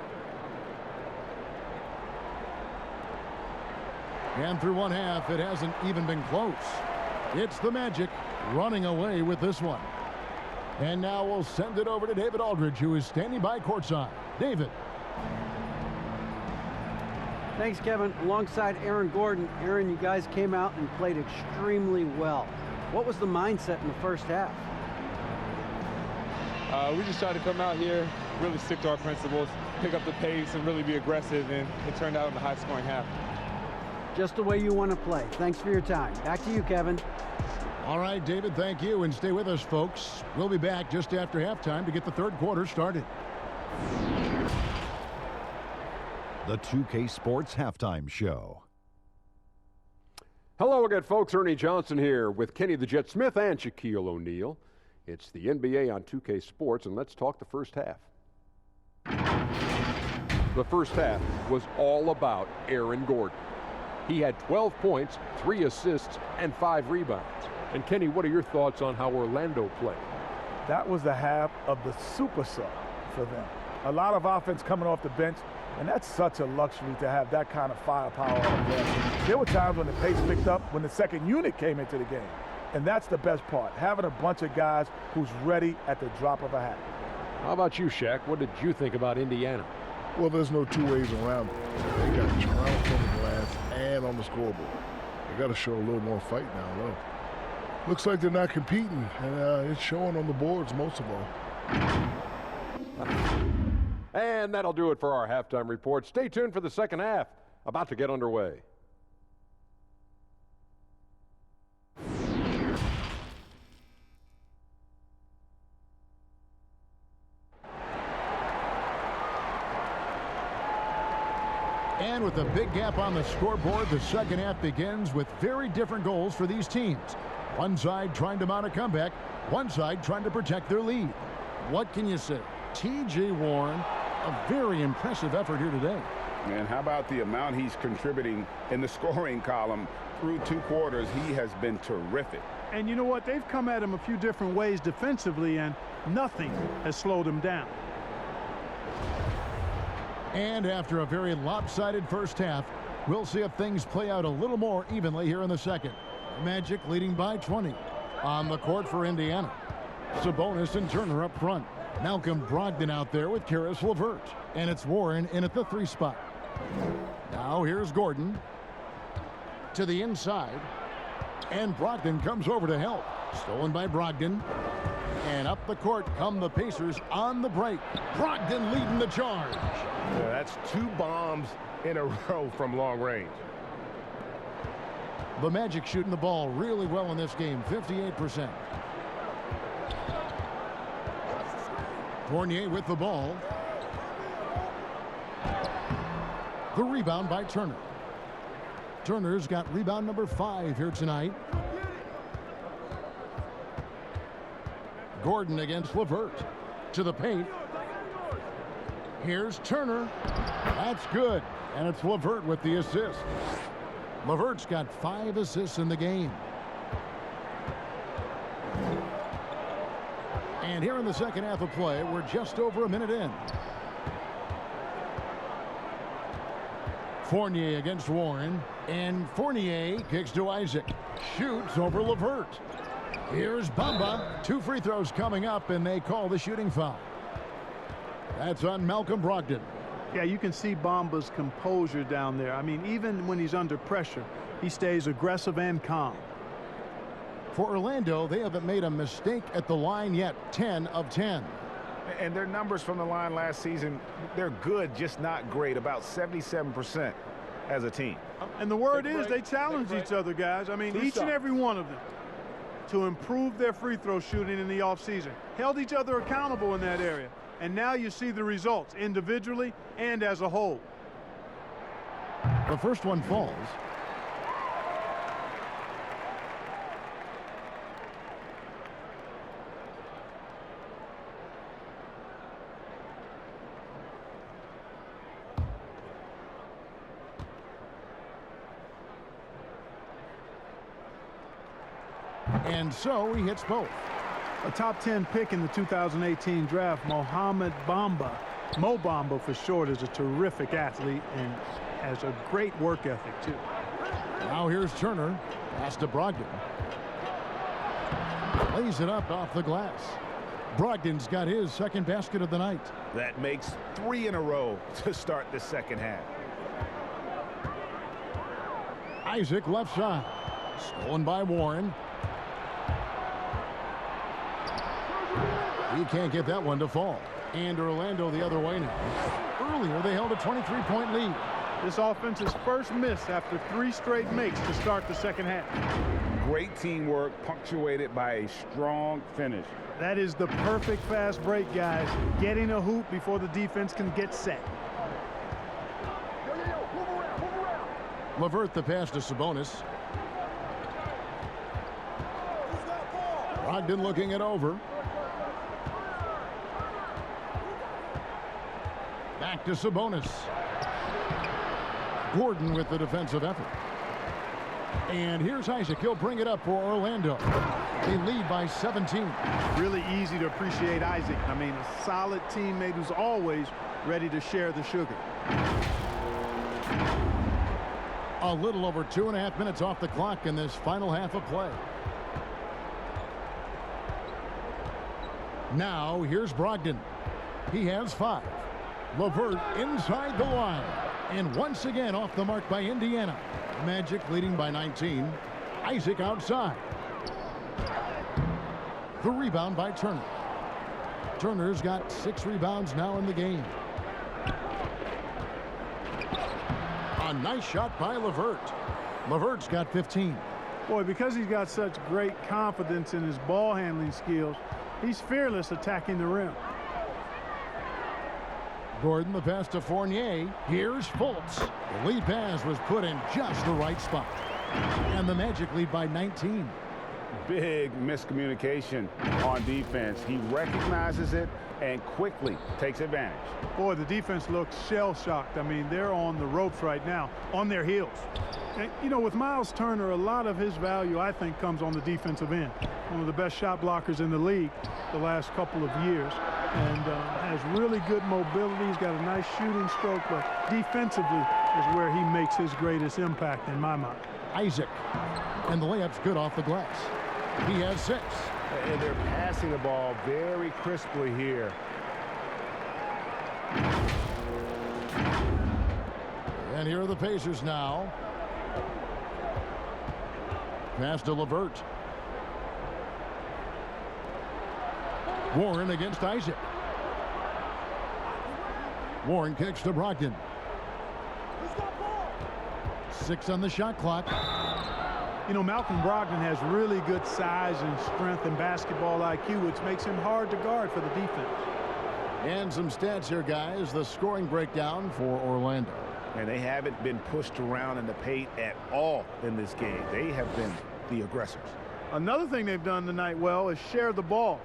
And through one half, it hasn't even been close. It's the Magic running away with this one. And now we'll send it over to David Aldridge, who is standing by courtside. David. Thanks, Kevin. Alongside Aaron Gordon. Aaron, you guys came out and played extremely well. What was the mindset in the first half? We just tried to come out here, really stick to our principles, pick up the pace, and really be aggressive, and it turned out in the high-scoring half. Just the way you want to play. Thanks for your time. Back to you, Kevin. All right, David, thank you. And stay with us, folks. We'll be back just after halftime to get the third quarter started. The 2K Sports Halftime Show. Hello again, folks. Ernie Johnson here with Kenny the Jet Smith and Shaquille O'Neal. It's the NBA on 2K Sports, and let's talk the first half. The first half was all about Aaron Gordon. He had 12 points, 3 assists, and 5 rebounds. And Kenny, what are your thoughts on how Orlando played? That was the half of the super sub for them. A lot of offense coming off the bench, and that's such a luxury to have that kind of firepower on there. There were times when the pace picked up when the second unit came into the game. And that's the best part, having a bunch of guys who's ready at the drop of a hat. How about you, Shaq? What did you think about Indiana? Well, there's no two ways around it. They got trounced on the glass and on the scoreboard. They got to show a little more fight now, though. Looks like they're not competing, and it's showing on the boards most of all. And that'll do it for our halftime report. Stay tuned for the second half, about to get underway. And with a big gap on the scoreboard, the second half begins with very different goals for these teams. One side trying to mount a comeback, one side trying to protect their lead. What can you say? T.J. Warren, a very impressive effort here today. And how about the amount he's contributing in the scoring column through 2 quarters? He has been terrific. And you know what? They've come at him a few different ways defensively, and nothing has slowed him down. And after a very lopsided first half, we'll see if things play out a little more evenly here in the second. Magic leading by 20. On the court for Indiana, Sabonis and Turner up front. Malcolm Brogdon out there with Karis LeVert. And it's Warren in at the 3 spot. Now here's Gordon to the inside. And Brogdon comes over to help. Stolen by Brogdon. And up the court come the Pacers on the break. Brogdon leading the charge. Yeah, that's 2 bombs in a row from long range. The Magic shooting the ball really well in this game, 58%. Fournier with the ball. The rebound by Turner. Turner's got rebound number 5 here tonight. Gordon against LeVert. To the paint. Here's Turner. That's good. And it's LeVert with the assist. LeVert's got 5 assists in the game. And here in the second half of play, we're just over a minute in. Fournier against Warren. And Fournier kicks to Isaac. Shoots over LeVert. Here's Bamba. 2 free throws coming up, and they call the shooting foul. That's on Malcolm Brogdon. Yeah, you can see Bamba's composure down there. I mean, even when he's under pressure, he stays aggressive and calm. For Orlando, they haven't made a mistake at the line yet. 10 of 10. And their numbers from the line last season, they're good, just not great. About 77% as a team. And the word is they challenge each other, guys. I mean, each and every one of them. to improve their free throw shooting in the offseason. Held each other accountable in that area. And now you see the results individually and as a whole. The first one falls. And so he hits both. A top 10 pick in the 2018 draft, Mohamed Bamba, Mo Bamba for short, is a terrific athlete and has a great work ethic too. Now here's Turner. Pass to Brogdon. Lays it up off the glass. Brogdon's got his second basket of the night. That makes 3 in a row to start the second half. Isaac left side. Stolen by Warren. He can't get that one to fall. And Orlando the other way now. Earlier, they held a 23-point lead. This offense's first miss after 3 straight makes to start the second half. Great teamwork punctuated by a strong finish. That is the perfect fast break, guys. Getting a hoop before the defense can get set. LeVert the pass to Sabonis. Brogdon looking it over. Back to Sabonis. Gordon with the defensive effort. And here's Isaac. He'll bring it up for Orlando. They lead by 17. Really easy to appreciate Isaac. I mean, a solid teammate who's always ready to share the sugar. A little over 2.5 minutes off the clock in this final half of play. Now here's Brogdon. He has 5. LeVert inside the line. And once again off the mark by Indiana. Magic leading by 19. Isaac outside. The rebound by Turner. Turner's got 6 rebounds now in the game. A nice shot by LeVert. LeVert's got 15. Boy, because he's got such great confidence in his ball handling skills, he's fearless attacking the rim. Gordon the pass to Fournier. Here's Fultz. The lead pass was put in just the right spot. And the Magic lead by 19. Big miscommunication on defense. He recognizes it and quickly takes advantage. Boy, the defense looks shell-shocked. I mean, they're on the ropes right now, on their heels. And, you know, with Miles Turner, a lot of his value, I think, comes on the defensive end. One of the best shot blockers in the league the last couple of years. And has really good mobility. He's got a nice shooting stroke, but defensively is where he makes his greatest impact in my mind. Isaac. And the layup's good off the glass. He has 6. And they're passing the ball very crisply here. And here are the Pacers now. Pass to LeVert. Warren against Isaac. Warren kicks to Brogdon. 6 on the shot clock. You know, Malcolm Brogdon has really good size and strength and basketball IQ, which makes him hard to guard for the defense. And some stats here, guys. The scoring breakdown for Orlando. And they haven't been pushed around in the paint at all in this game. They have been the aggressors. Another thing they've done tonight well is share the ball.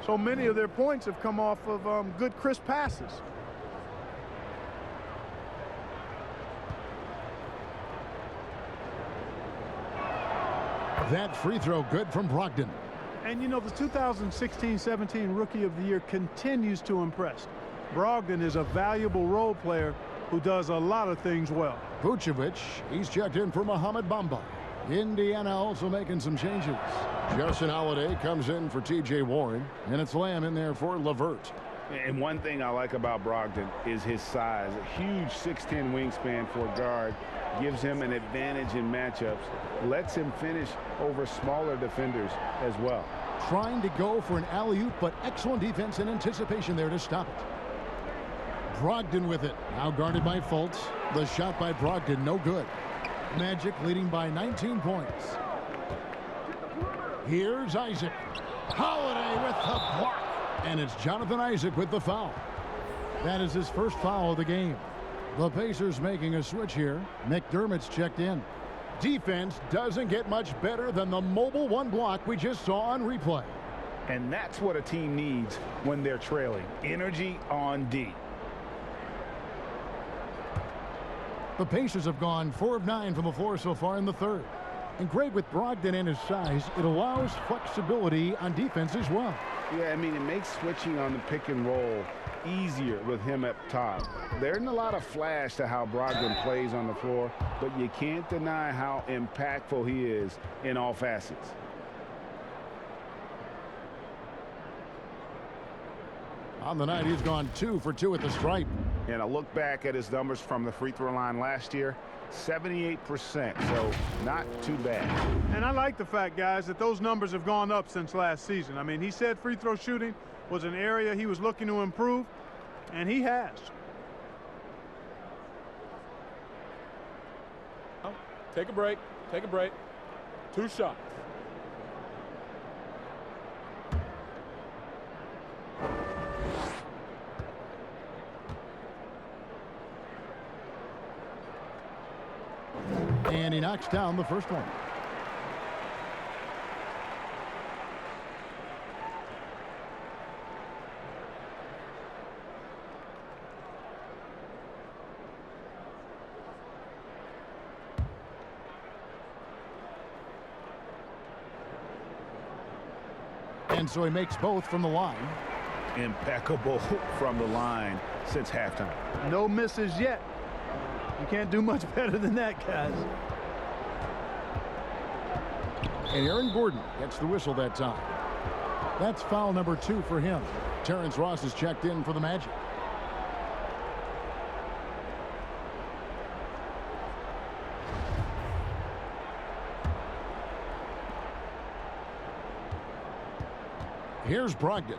So many of their points have come off of good, crisp passes. That free throw good from Brogdon. And, you know, the 2016-17 Rookie of the Year continues to impress. Brogdon is a valuable role player who does a lot of things well. Vucevic, he's checked in for Mohamed Bamba. Indiana also making some changes. Justin Holiday comes in for T.J. Warren, and it's Lamb in there for LeVert. And one thing I like about Brogdon is his size. A huge 6'10" wingspan for a guard gives him an advantage in matchups, lets him finish over smaller defenders as well. Trying to go for an alley-oop, but excellent defense and anticipation there to stop it. Brogdon with it. Now guarded by Fultz. The shot by Brogdon, no good. Magic leading by 19 points. Here's Isaac. Holiday with the block. And it's Jonathan Isaac with the foul. That is his first foul of the game. The Pacers making a switch here. McDermott's checked in. Defense doesn't get much better than the mobile one block we just saw on replay. And that's what a team needs when they're trailing. Energy on D. The Pacers have gone 4 of 9 from the floor so far in the third. And great with Brogdon and his size, it allows flexibility on defense as well. Yeah, I mean, it makes switching on the pick and roll easier with him up top. There isn't a lot of flash to how Brogdon plays on the floor, but you can't deny how impactful he is in all facets. On the night, he's gone 2 for 2 at the stripe. And a look back at his numbers from the free throw line last year, 78%, so not too bad. And I like the fact, guys, that those numbers have gone up since last season. I mean, he said free throw shooting was an area he was looking to improve, and he has. Take a break. Take a break. 2 shots. And he knocks down the first one. And so he makes both from the line. Impeccable from the line since halftime. No misses yet. You can't do much better than that, guys. And Aaron Gordon gets the whistle that time. That's foul number 2 for him. Terrence Ross is checked in for the Magic. Here's Brogdon.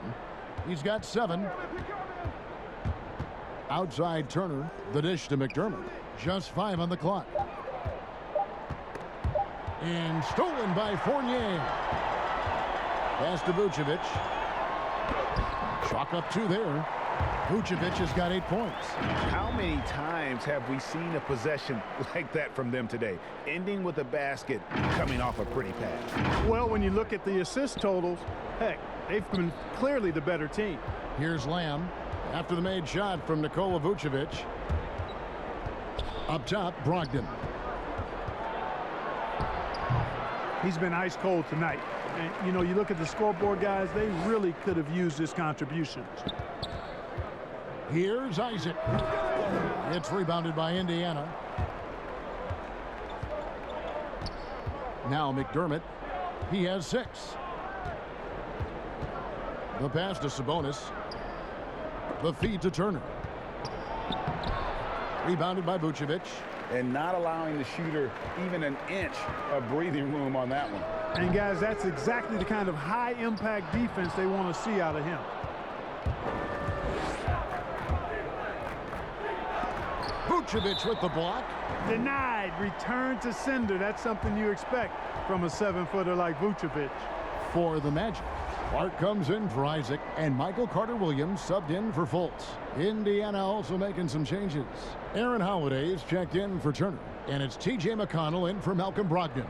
He's got 7. Outside Turner. The dish to McDermott. Just 5 on the clock. And stolen by Fournier. Pass to Vucevic. Chalk up 2 there. Vucevic has got 8 points. How many times have we seen a possession like that from them today? Ending with a basket, coming off a pretty pass. Well, when you look at the assist totals, heck, they've been clearly the better team. Here's Lamb after the made shot from Nikola Vucevic. Up top, Brogdon. He's been ice cold tonight. And, you know, you look at the scoreboard, guys, they really could have used his contributions. Here's Isaac. It's rebounded by Indiana. Now McDermott. He has 6. The pass to Sabonis. The feed to Turner. Rebounded by Vucevic. And not allowing the shooter even an inch of breathing room on that one. And, guys, that's exactly the kind of high-impact defense they want to see out of him. Vucevic with the block. Denied. Return to sender. That's something you expect from a 7-footer like Vucevic. For the Magic, Clark comes in for Isaac, and Michael Carter-Williams subbed in for Fultz. Indiana also making some changes. Aaron Holiday is checked in for Turner, and it's T.J. McConnell in for Malcolm Brogdon.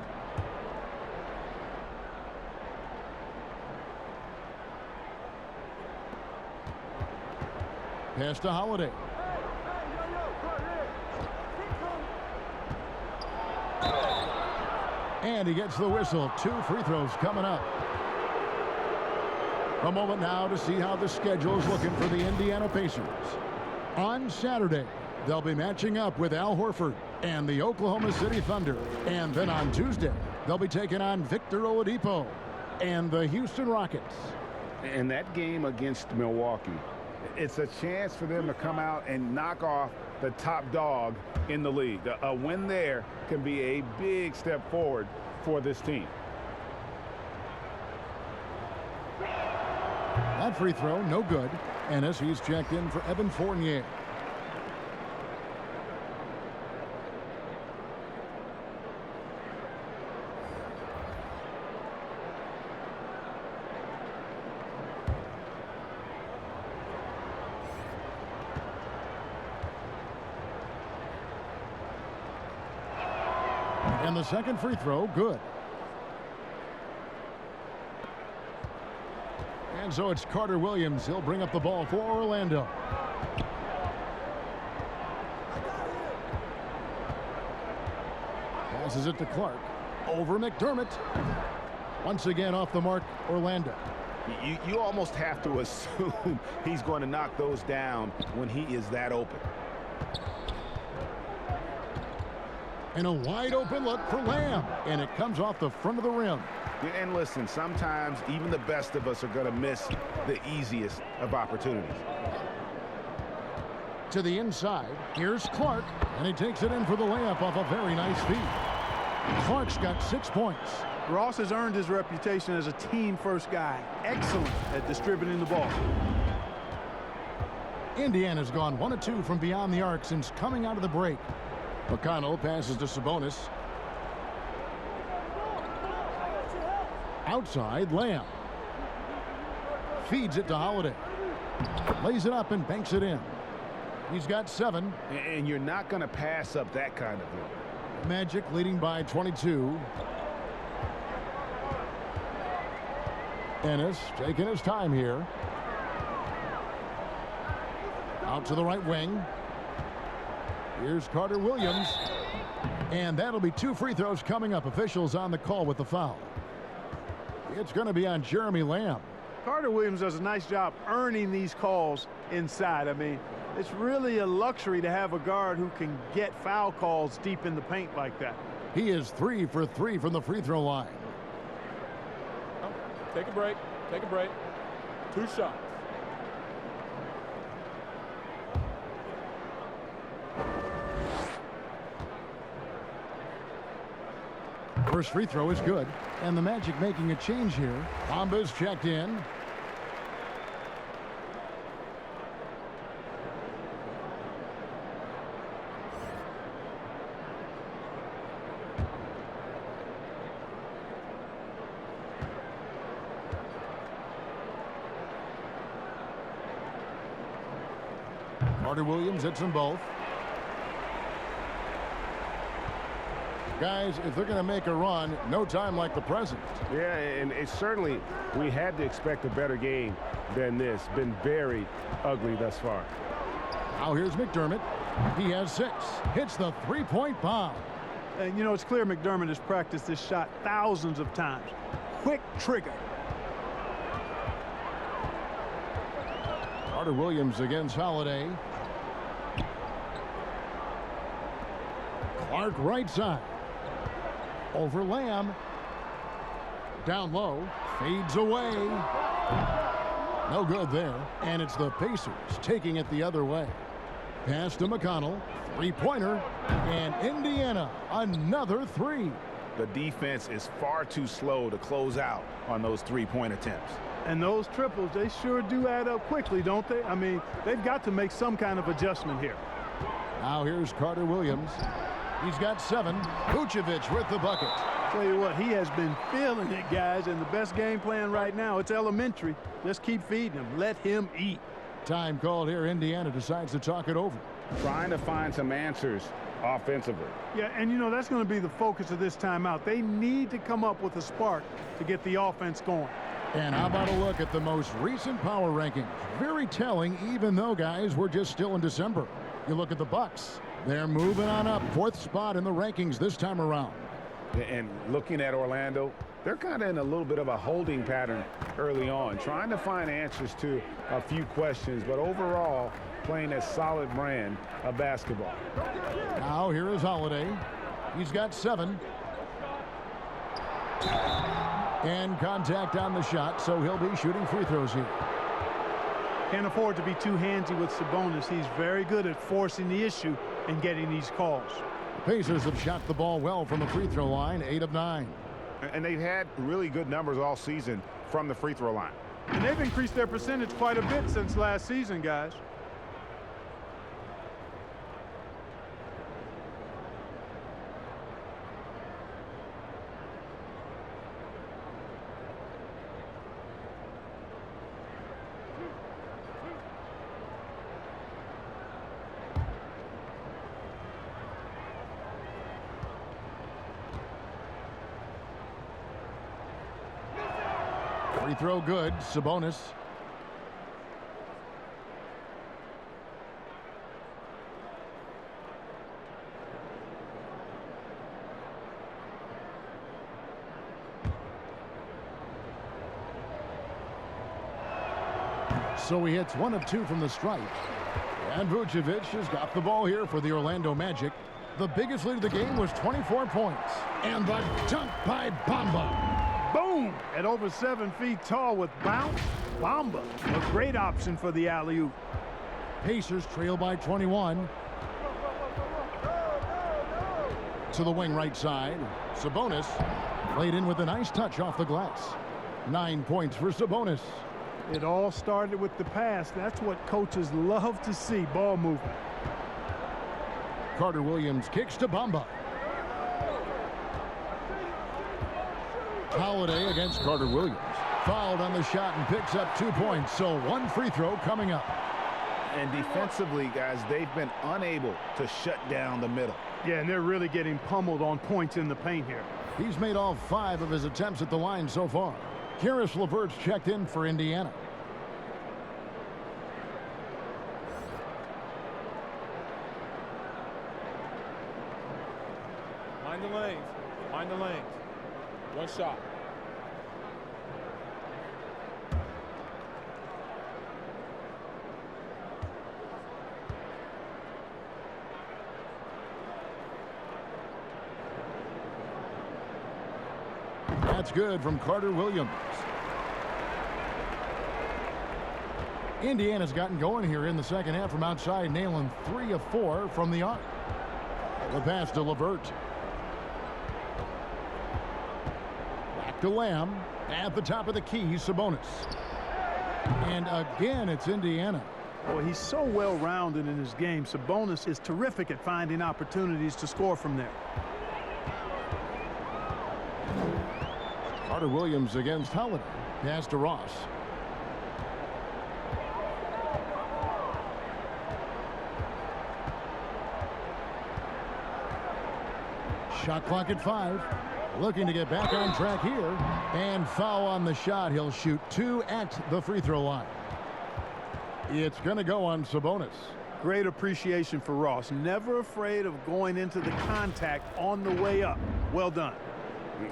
Pass to Holiday. And he gets the whistle. 2 free throws coming up. A moment now to see how the schedule is looking for the Indiana Pacers. On Saturday, they'll be matching up with Al Horford and the Oklahoma City Thunder. And then on Tuesday, they'll be taking on Victor Oladipo and the Houston Rockets. And that game against Milwaukee, it's a chance for them to come out and knock off the top dog in the league. A win there can be a big step forward for this team. That free throw, no good. Ennis, he's checked in for Evan Fournier. And the second free throw, good. And so it's Carter Williams. He'll bring up the ball for Orlando. Passes it to Clark. Over McDermott. Once again off the mark, Orlando. You almost have to assume he's going to knock those down when he is that open. And a wide open look for Lamb. And it comes off the front of the rim. And listen, sometimes even the best of us are going to miss the easiest of opportunities. To the inside, here's Clark, and he takes it in for the layup off a very nice feed. Clark's got 6 points. Ross has earned his reputation as a team-first guy. Excellent at distributing the ball. Indiana's gone 1 of 2 from beyond the arc since coming out of the break. McConnell passes to Sabonis. Outside, Lamb. Feeds it to Holiday. Lays it up and banks it in. He's got 7. And you're not going to pass up that kind of thing. Magic leading by 22. Ennis taking his time here. Out to the right wing. Here's Carter Williams. And that'll be 2 free throws coming up. Officials on the call with the foul. It's going to be on Jeremy Lamb. Carter Williams does a nice job earning these calls inside. I mean, it's really a luxury to have a guard who can get foul calls deep in the paint like that. He is 3 for 3 from the free throw line. Take a break. Take a break. 2 shots. First free throw is good. And the Magic making a change here. Bamba's checked in. Carter Williams hits them both. Guys, if they're going to make a run, no time like the present. Yeah, and it's certainly, we had to expect a better game than this. Been very ugly thus far. Now here's McDermott. He has 6. Hits the three-point bomb. And, you know, it's clear McDermott has practiced this shot thousands of times. Quick trigger. Carter Williams against Holiday. Clark right side. Over Lamb. Down low. Fades away. No good there. And it's the Pacers taking it the other way. Pass to McConnell. Three-pointer. And Indiana, another 3. The defense is far too slow to close out on those three-point attempts. And those triples, they sure do add up quickly, don't they? I mean, they've got to make some kind of adjustment here. Now here's Carter Williams. He's got 7. Vucevic with the bucket. Tell you what, he has been feeling it, guys, and the best game plan right now, it's elementary. Just keep feeding him. Let him eat. Time called here. Indiana decides to talk it over. Trying to find some answers offensively. Yeah, and you know, that's going to be the focus of this timeout. They need to come up with a spark to get the offense going. And how about a look at the most recent power rankings? Very telling, even though, guys, we're just still in December. You look at the Bucks. They're moving on up. 4th spot in the rankings this time around. And looking at Orlando, they're kind of in a little bit of a holding pattern early on, trying to find answers to a few questions, but overall playing a solid brand of basketball. Now here is Holiday. He's got 7. And contact on the shot, so he'll be shooting free throws here. Can't afford to be too handsy with Sabonis. He's very good at forcing the issue and getting these calls. The Pacers have shot the ball well from the free throw line, 8 of 9. And they've had really good numbers all season from the free throw line. And they've increased their percentage quite a bit since last season, guys. Free throw good. Sabonis. So he hits 1 of 2 from the stripe. And Vucevic has got the ball here for the Orlando Magic. The biggest lead of the game was 24 points. And the dunk by Bamba. Boom! At over 7 feet tall with bounce, Bamba, a great option for the alley-oop. Pacers trail by 21. To the wing right side. Sabonis laid in with a nice touch off the glass. 9 points for Sabonis. It all started with the pass. That's what coaches love to see, ball movement. Carter Williams kicks to Bamba. Holiday against Carter Williams. Fouled on the shot and picks up 2 points. So 1 free throw coming up. And defensively, guys, they've been unable to shut down the middle. Yeah, and they're really getting pummeled on points in the paint here. He's made all 5 of his attempts at the line so far. Karis LeVert's checked in for Indiana. Mind the lanes. Mind the lanes. 1 shot. That's good from Carter Williams. Indiana's gotten going here in the second half from outside, nailing 3 of 4 from the arc. The pass to LeVert. Back to Lamb. At the top of the key, Sabonis. And again, it's Indiana. Boy, he's so well-rounded in his game. Sabonis is terrific at finding opportunities to score from there. Carter Williams against Holiday. Pass to Ross. Shot clock at 5. Looking to get back on track here. And foul on the shot. He'll shoot 2 at the free throw line. It's going to go on Sabonis. Great appreciation for Ross. Never afraid of going into the contact on the way up. Well done.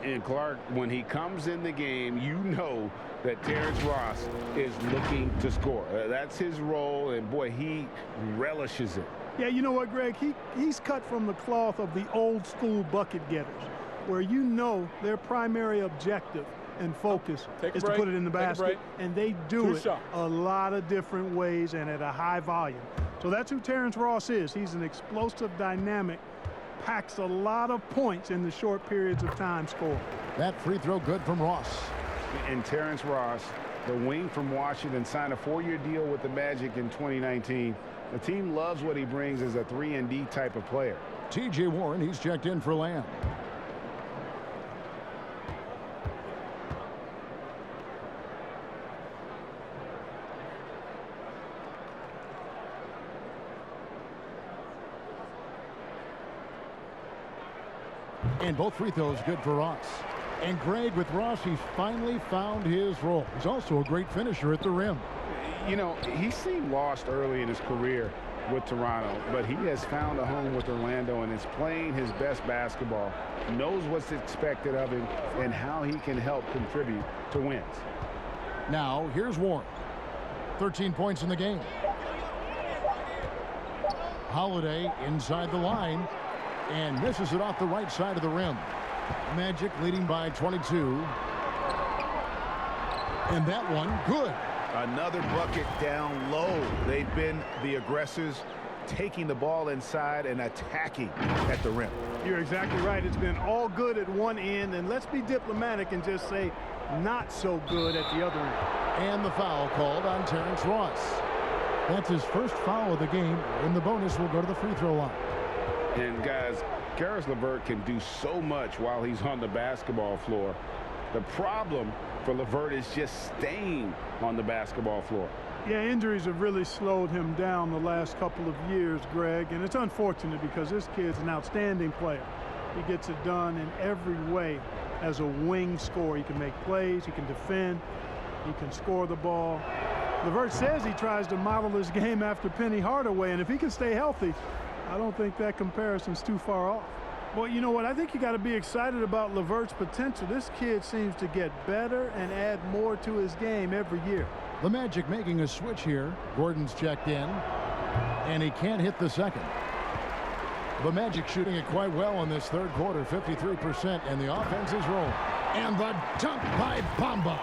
And Clark, when he comes in the game, you know that Terrence Ross is looking to score. That's his role, and boy, he relishes it. Yeah, you know what, Greg? He's cut from the cloth of the old school bucket getters, where you know their primary objective and focus is to put it in the basket, and they do it a lot of different ways and at a high volume. So that's who Terrence Ross is. He's an explosive, dynamic, packs a lot of points in the short periods of time scored. That free throw good from Ross. And Terrence Ross, the wing from Washington, signed a 4-year deal with the Magic in 2019. The team loves what he brings as a 3-and-D type of player. T.J. Warren, he's checked in for Lamb. And both free throws good for Ross. And Greg, with Ross, he's finally found his role. He's also a great finisher at the rim. You know, he seemed lost early in his career with Toronto, but he has found a home with Orlando and is playing his best basketball, knows what's expected of him, and how he can help contribute to wins. Now, here's Warren. 13 points in the game. Holiday inside the line and misses it off the right side of the rim. Magic leading by 22. And that one, good. Another bucket down low. They've been the aggressors, taking the ball inside and attacking at the rim. You're exactly right. It's been all good at one end, and let's be diplomatic and just say not so good at the other end. And the foul called on Terrence Ross. That's his first foul of the game, and the bonus will go to the free throw line. And guys, Karis LeVert can do so much while he's on the basketball floor. The problem for LeVert is just staying on the basketball floor. Yeah, injuries have really slowed him down the last couple of years, Greg, and it's unfortunate because this kid's an outstanding player. He gets it done in every way as a wing scorer. He can make plays, he can defend, He can score the ball. LeVert says he tries to model his game after Penny Hardaway, and if he can stay healthy, I don't think that comparison's too far off. Well, you know what? I think you got to be excited about LeVert's potential. This kid seems to get better and add more to his game every year. The Magic making a switch here. Gordon's checked in, and he can't hit the second. The Magic shooting it quite well in this third quarter, 53%, and the offense is rolling. And the dunk by Bamba.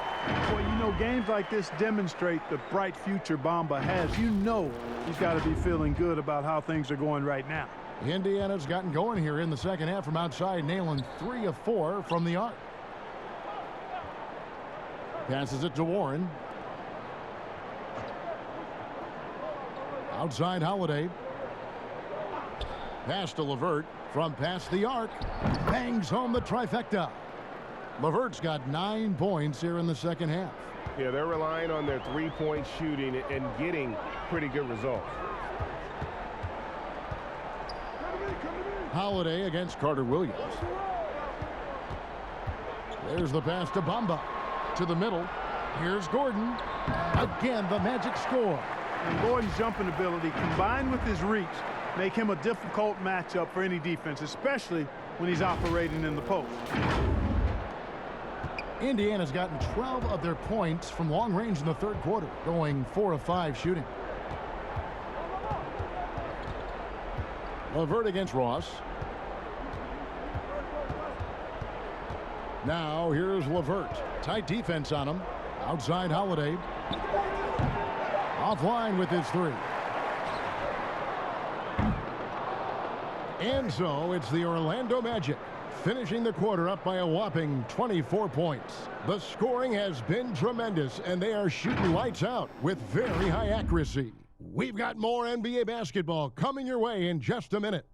Well, you know, games like this demonstrate the bright future Bamba has. You know he's got to be feeling good about how things are going right now. Indiana's gotten going here in the second half from outside, nailing 3 of 4 from the arc. Passes it to Warren. Outside Holiday. Pass to LeVert from past the arc. Bangs home the trifecta. LeVert's got 9 points here in the second half. Yeah, they're relying on their three-point shooting and getting pretty good results. Holiday against Carter Williams. There's the pass to Bamba. To the middle. Here's Gordon. Again, the Magic score. And Gordon's jumping ability combined with his reach make him a difficult matchup for any defense, especially when he's operating in the post. Indiana's gotten 12 of their points from long range in the third quarter, going 4 of 5 shooting. LeVert against Ross. Now here's LeVert. Tight defense on him. Outside Holiday. Offline with his 3. And so it's the Orlando Magic finishing the quarter up by a whopping 24 points. The scoring has been tremendous, and they are shooting lights out with very high accuracy. We've got more NBA basketball coming your way in just a minute.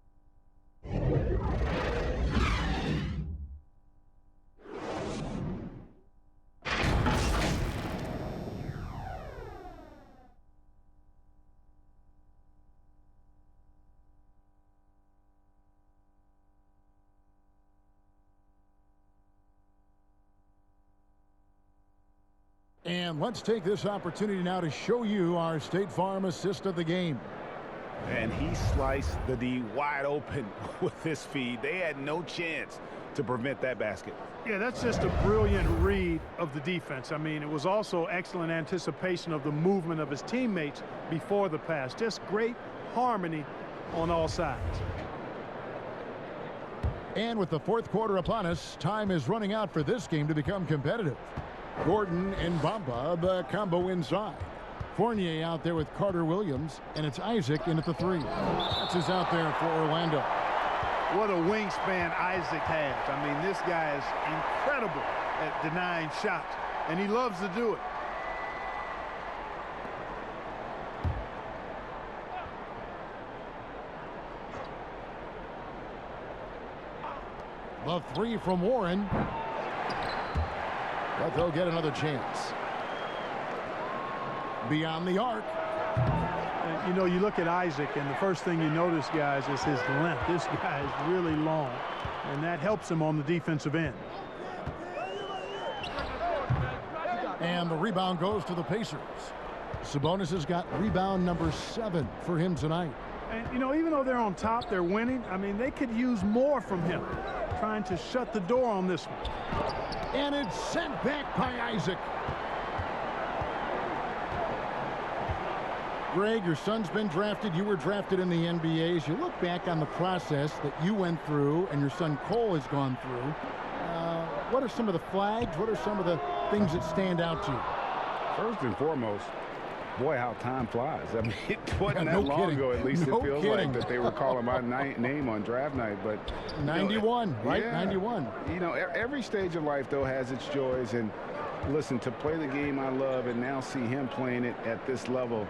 And let's take this opportunity now to show you our State Farm assist of the game. And he sliced the D wide open with this feed. They had no chance to prevent that basket. Yeah, that's just a brilliant read of the defense. I mean, it was also excellent anticipation of the movement of his teammates before the pass. Just great harmony on all sides. And with the fourth quarter upon us, time is running out for this game to become competitive. Gordon and Bamba, the combo inside. Fournier out there with Carter Williams, and it's Isaac in at the 3. That's his out there for Orlando. What a wingspan Isaac has. I mean, this guy is incredible at denying shots, and he loves to do it. The 3 from Warren. But they'll get another chance. Beyond the arc. And, you know, you look at Isaac, and the first thing you notice, guys, is his length. This guy is really long, and that helps him on the defensive end. And the rebound goes to the Pacers. Sabonis has got rebound number 7 for him tonight. And, you know, even though they're on top, they're winning. I mean, they could use more from him, trying to shut the door on this one. And it's sent back by Isaac. Greg, your son's been drafted. You were drafted in the NBA. As you look back on the process that you went through and your son Cole has gone through, what are some of the flags? What are some of the things that stand out to you? First and foremost, boy, how time flies. I mean, it wasn't Yeah, that no long kidding. ago, at least No it feels kidding. like, that they were calling my name on draft night. But 91, right? Yeah. 91. You know, every stage of life, though, has its joys. And listen, to play the game I love and now see him playing it at this level,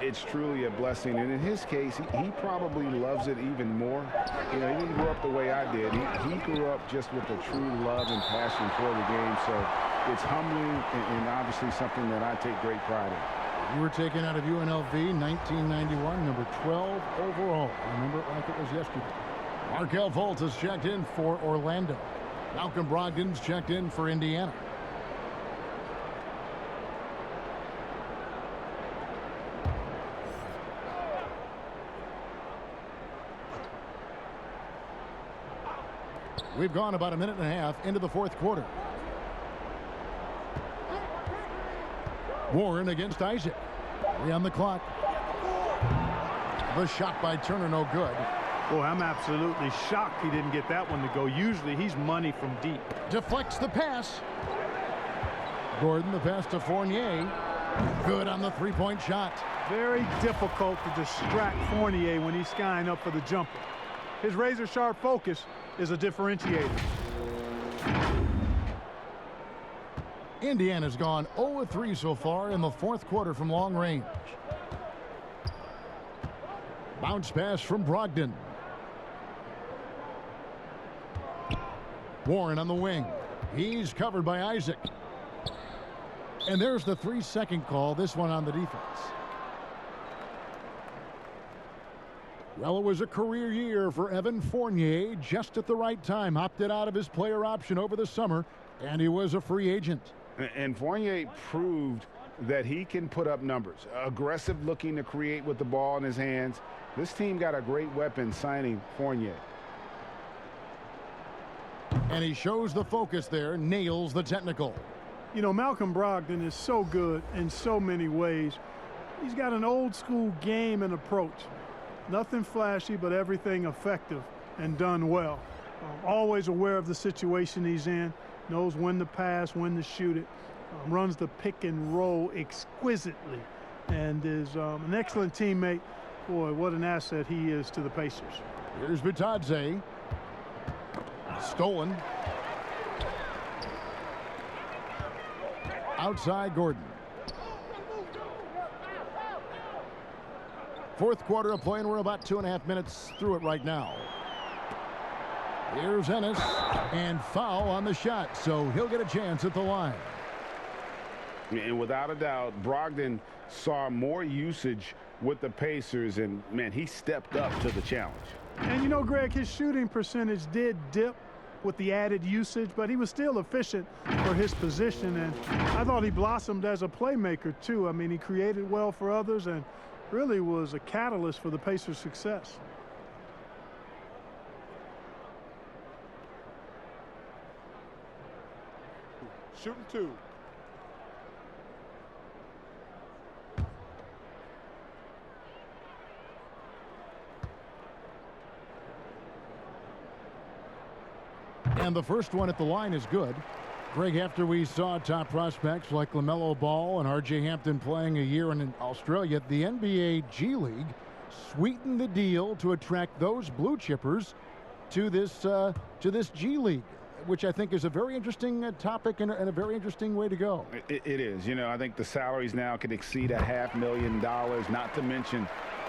it's truly a blessing. And in his case, he probably loves it even more. You know, he didn't grow up the way I did. He grew up just with a true love and passion for the game. So it's humbling and obviously something that I take great pride in. You were taken out of UNLV 1991, number 12 overall. I remember it like it was yesterday. Markelle Fultz has checked in for Orlando. Malcolm Brogdon's checked in for Indiana. We've gone about a minute and a half into the fourth quarter. Warren against Isaac. 3 on the clock. The shot by Turner, no good. Boy, I'm absolutely shocked he didn't get that one to go. Usually he's money from deep. Deflects the pass. Gordon, the pass to Fournier. Good on the three-point shot. Very difficult to distract Fournier when he's skying up for the jumper. His razor-sharp focus is a differentiator. Indiana's gone 0-3 so far in the fourth quarter from long range. Bounce pass from Brogdon. Warren on the wing. He's covered by Isaac. And there's the 3-second call, this one on the defense. Well, it was a career year for Evan Fournier, just at the right time. Opted out of his player option over the summer, and he was a free agent. And Fournier proved that he can put up numbers. Aggressive looking to create with the ball in his hands. This team got a great weapon signing Fournier. And he shows the focus there, nails the technical. You know, Malcolm Brogdon is so good in so many ways. He's got an old school game and approach. Nothing flashy, but everything effective and done well. Always aware of the situation he's in, knows when to pass, when to shoot it, runs the pick and roll exquisitely, and is an excellent teammate. Boy, what an asset he is to the Pacers. Here's Bitadze. Stolen. Outside Gordon. Fourth quarter of play, and we're about 2.5 minutes through it right now. Here's Ennis, and foul on the shot, so he'll get a chance at the line. And without a doubt, Brogdon saw more usage with the Pacers, and, man, he stepped up to the challenge. And, you know, Greg, his shooting percentage did dip with the added usage, but he was still efficient for his position, and I thought he blossomed as a playmaker, too. I mean, he created well for others and really was a catalyst for the Pacers' success. Shooting 2. And the first one at the line is good. Greg, after we saw top prospects like LaMelo Ball and R.J. Hampton playing a year in Australia, the NBA G League sweetened the deal to attract those blue chippers to this G League, which I think is a very interesting topic and a very interesting way to go. It is. You know, I think the salaries now can exceed $500,000, not to mention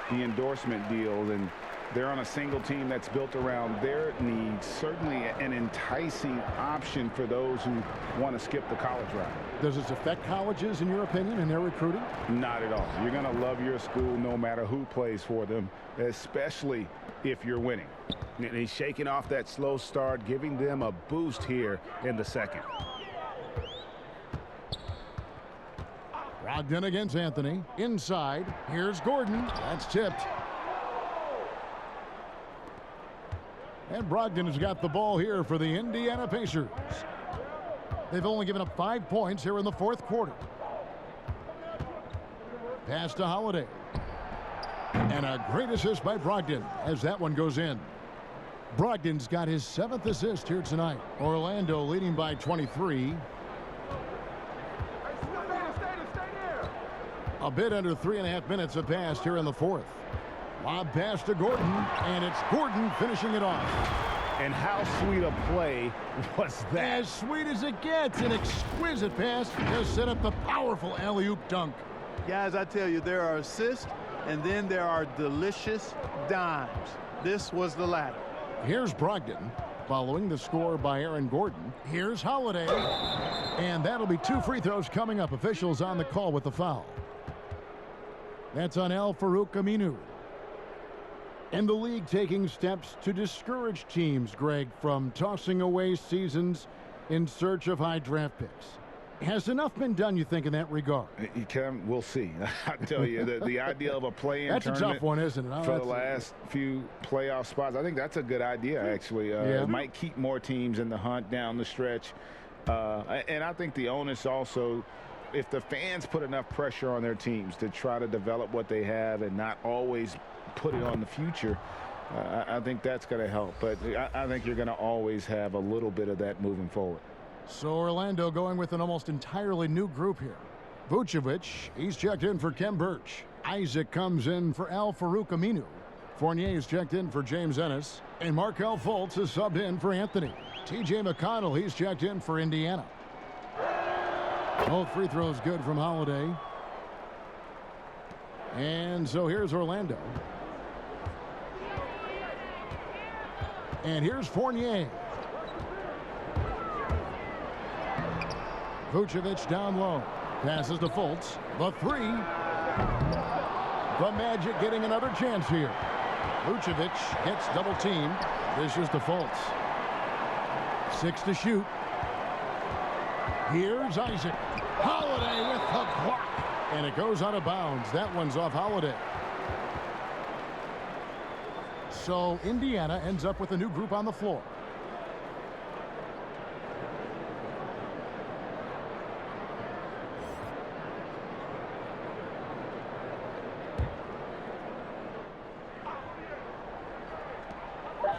the endorsement deals, and they're on a single team that's built around their needs. Certainly an enticing option for those who want to skip the college route. Does this affect colleges, in your opinion, in their recruiting? Not at all. You're going to love your school no matter who plays for them, especially if you're winning. And he's shaking off that slow start, giving them a boost here in the second. Brogdon against Anthony. Inside. Here's Gordon. That's tipped. And Brogdon has got the ball here for the Indiana Pacers. They've only given up 5 points here in the fourth quarter. Pass to Holiday. And a great assist by Brogdon as that one goes in. Brogdon's got his 7th assist here tonight. Orlando leading by 23. A bit under 3.5 minutes have passed here in the fourth. Lob pass to Gordon, and it's Gordon finishing it off. And how sweet a play was that? As sweet as it gets. An exquisite pass to set up the powerful alley-oop dunk. Guys, I tell you, there are assists, and then there are delicious dimes. This was the latter. Here's Brogdon, following the score by Aaron Gordon. Here's Holiday, and that'll be 2 free throws coming up. Officials on the call with the foul. That's on Al-Farouq Aminu. And the league taking steps to discourage teams, Greg, from tossing away seasons in search of high draft picks. Has enough been done, you think, in that regard? We'll see. I tell you, the idea of a play-in That's tournament a tough one, isn't it? for the last few playoff spots, I think that's a good idea, actually. It might keep more teams in the hunt down the stretch. And I think the onus also, if the fans put enough pressure on their teams to try to develop what they have and not always put it on the future, I think that's going to help. But I think you're going to always have a little bit of that moving forward. So Orlando going with an almost entirely new group here. Vucevic, he's checked in for Kem Birch. Isaac comes in for Al Farouk Aminu. Fournier is checked in for James Ennis. And Markelle Fultz is subbed in for Anthony. T.J. McConnell, he's checked in for Indiana. Both free throws good from Holiday. And so here's Orlando. And here's Fournier. Vucevic down low. Passes to Fultz. The three. The Magic getting another chance here. Vucevic gets double teamed. Dishes to Fultz. 6 to shoot. Here's Isaac. Holiday with the block. And it goes out of bounds. That one's off Holiday. So Indiana ends up with a new group on the floor.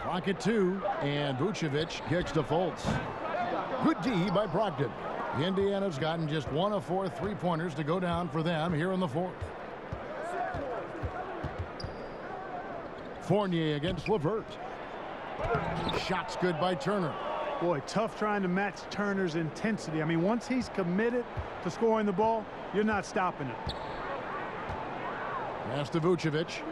Clock at 2, and Vucevic kicks to Fultz. Good D by Brogdon. Indiana's gotten just 1 of 4 3-pointers to go down for them here in the fourth. Fournier against LeVert. Shots good by Turner. Boy, tough trying to match Turner's intensity. I mean, once he's committed to scoring the ball, you're not stopping him. Pass to Vucevic.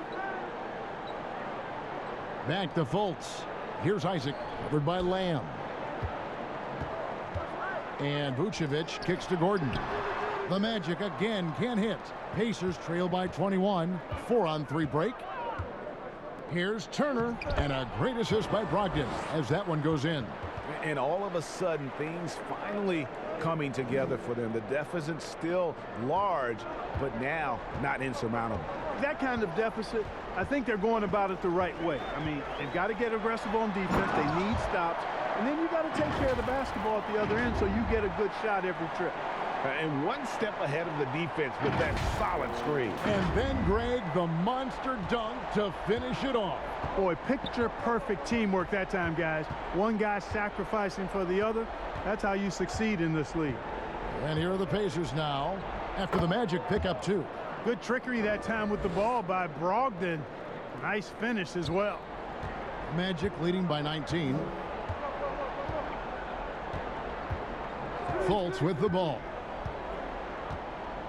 Back to Fultz. Here's Isaac, covered by Lamb. And Vucevic kicks to Gordon. The Magic again can't hit. Pacers trail by 21. 4-on-3 break. Here's Turner, and a great assist by Brogdon as that one goes in. And all of a sudden, things finally coming together for them. The deficit's still large, but now not insurmountable. That kind of deficit, I think they're going about it the right way. I mean, they've got to get aggressive on defense. They need stops. And then you got to take care of the basketball at the other end so you get a good shot every trip. And one step ahead of the defense with that solid screen. And then Greg, the monster dunk to finish it off. Boy, picture perfect teamwork that time, guys. One guy sacrificing for the other. That's how you succeed in this league. And here are the Pacers now after the Magic pick up 2. Good trickery that time with the ball by Brogdon. Nice finish as well. Magic leading by 19. Fultz with the ball.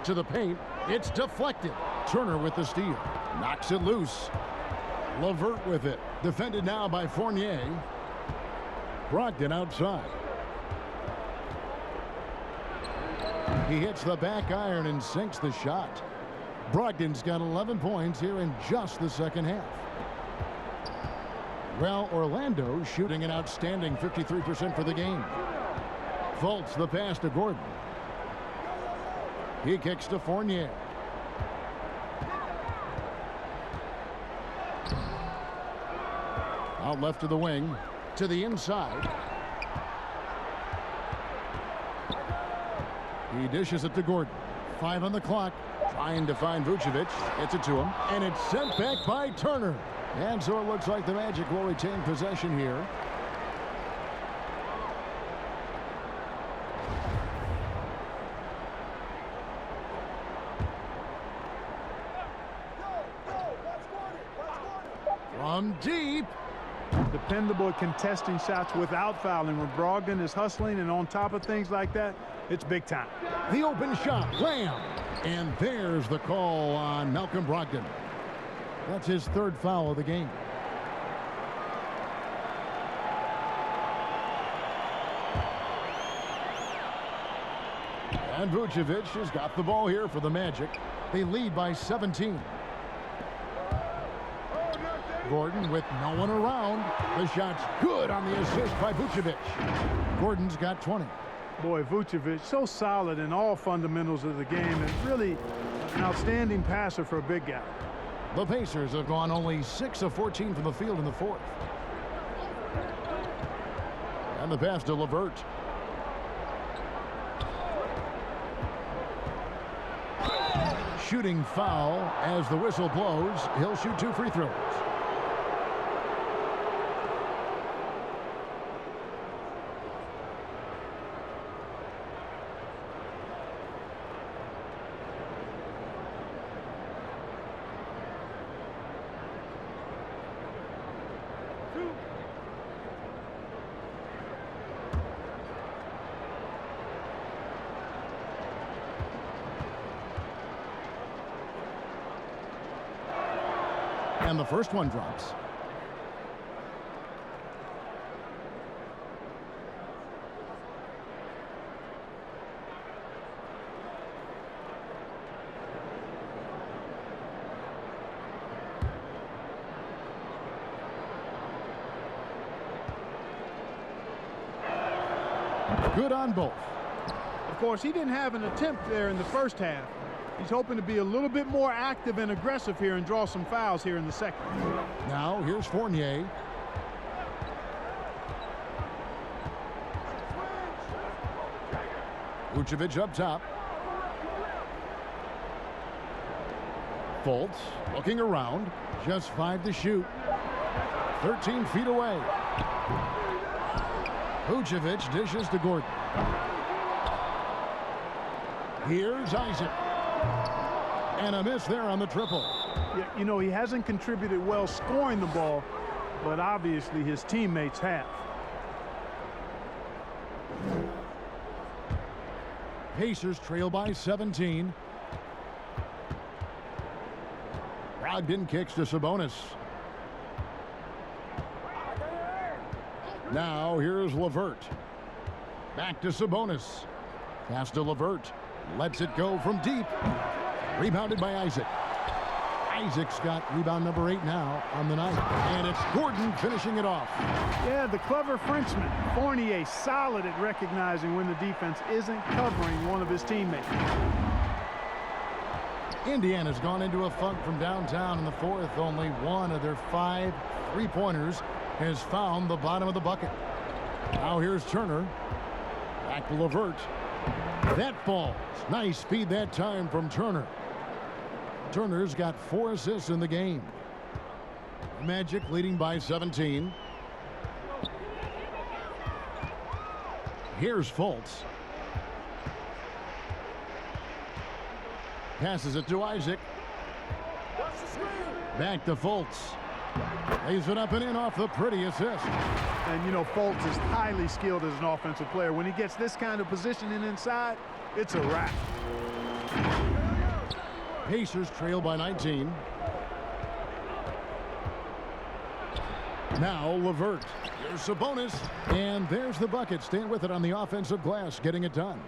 To the paint. It's deflected. Turner with the steal. Knocks it loose. LeVert with it. Defended now by Fournier. Brogdon outside. He hits the back iron and sinks the shot. Brogdon's got 11 points here in just the second half. Well, Orlando shooting an outstanding 53% for the game. Fultz the pass to Gordon. He kicks to Fournier. Out left to the wing. To the inside. He dishes it to Gordon. 5 on the clock. Trying to find Vucevic. Gets it to him. And it's sent back by Turner. And so it looks like the Magic will retain possession here. From deep. Dependable at contesting shots without fouling. When Brogdon is hustling and on top of things like that, it's big time. The open shot. Lamb. And there's the call on Malcolm Brogdon. That's his 3rd foul of the game. And Vucevic has got the ball here for the Magic. They lead by 17. Gordon with no one around. The shot's good on the assist by Vucevic. Gordon's got 20. Boy, Vucevic, so solid in all fundamentals of the game, and really an outstanding passer for a big guy. The Pacers have gone only 6 of 14 from the field in the fourth. And the pass to LeVert. Shooting foul as the whistle blows. He'll shoot 2 free throws. And the first one drops. Good on both. Of course, he didn't have an attempt there in the first half. He's hoping to be a little bit more active and aggressive here and draw some fouls here in the second. Now here's Fournier. Vucevic up top. Fultz looking around. Just 5 to shoot. 13 feet away. Vucevic dishes to Gordon. Here's Isaac. And a miss there on the triple. Yeah, you know, he hasn't contributed well scoring the ball, but obviously his teammates have. Pacers trail by 17. Brogdon kicks to Sabonis. Now here's LeVert. Back to Sabonis. Pass to LeVert. Lets it go from deep. Rebounded by Isaac. Isaac's got rebound number 8 now on the night. And it's Gordon finishing it off. Yeah, the clever Frenchman. Fournier solid at recognizing when the defense isn't covering one of his teammates. Indiana's gone into a funk from downtown in the fourth. Only one of their 5 3-pointers has found the bottom of the bucket. Now here's Turner. Back to LeVert. That falls. Nice speed that time from Turner. Turner's got 4 assists in the game. Magic leading by 17. Here's Fultz. Passes it to Isaac. Back to Fultz. Lays it up and in off the pretty assist. And, you know, Fultz is highly skilled as an offensive player. When he gets this kind of positioning inside, it's a wrap. Pacers trail by 19. Now LeVert. There's Sabonis. And there's the bucket. Staying with it on the offensive glass, getting it done.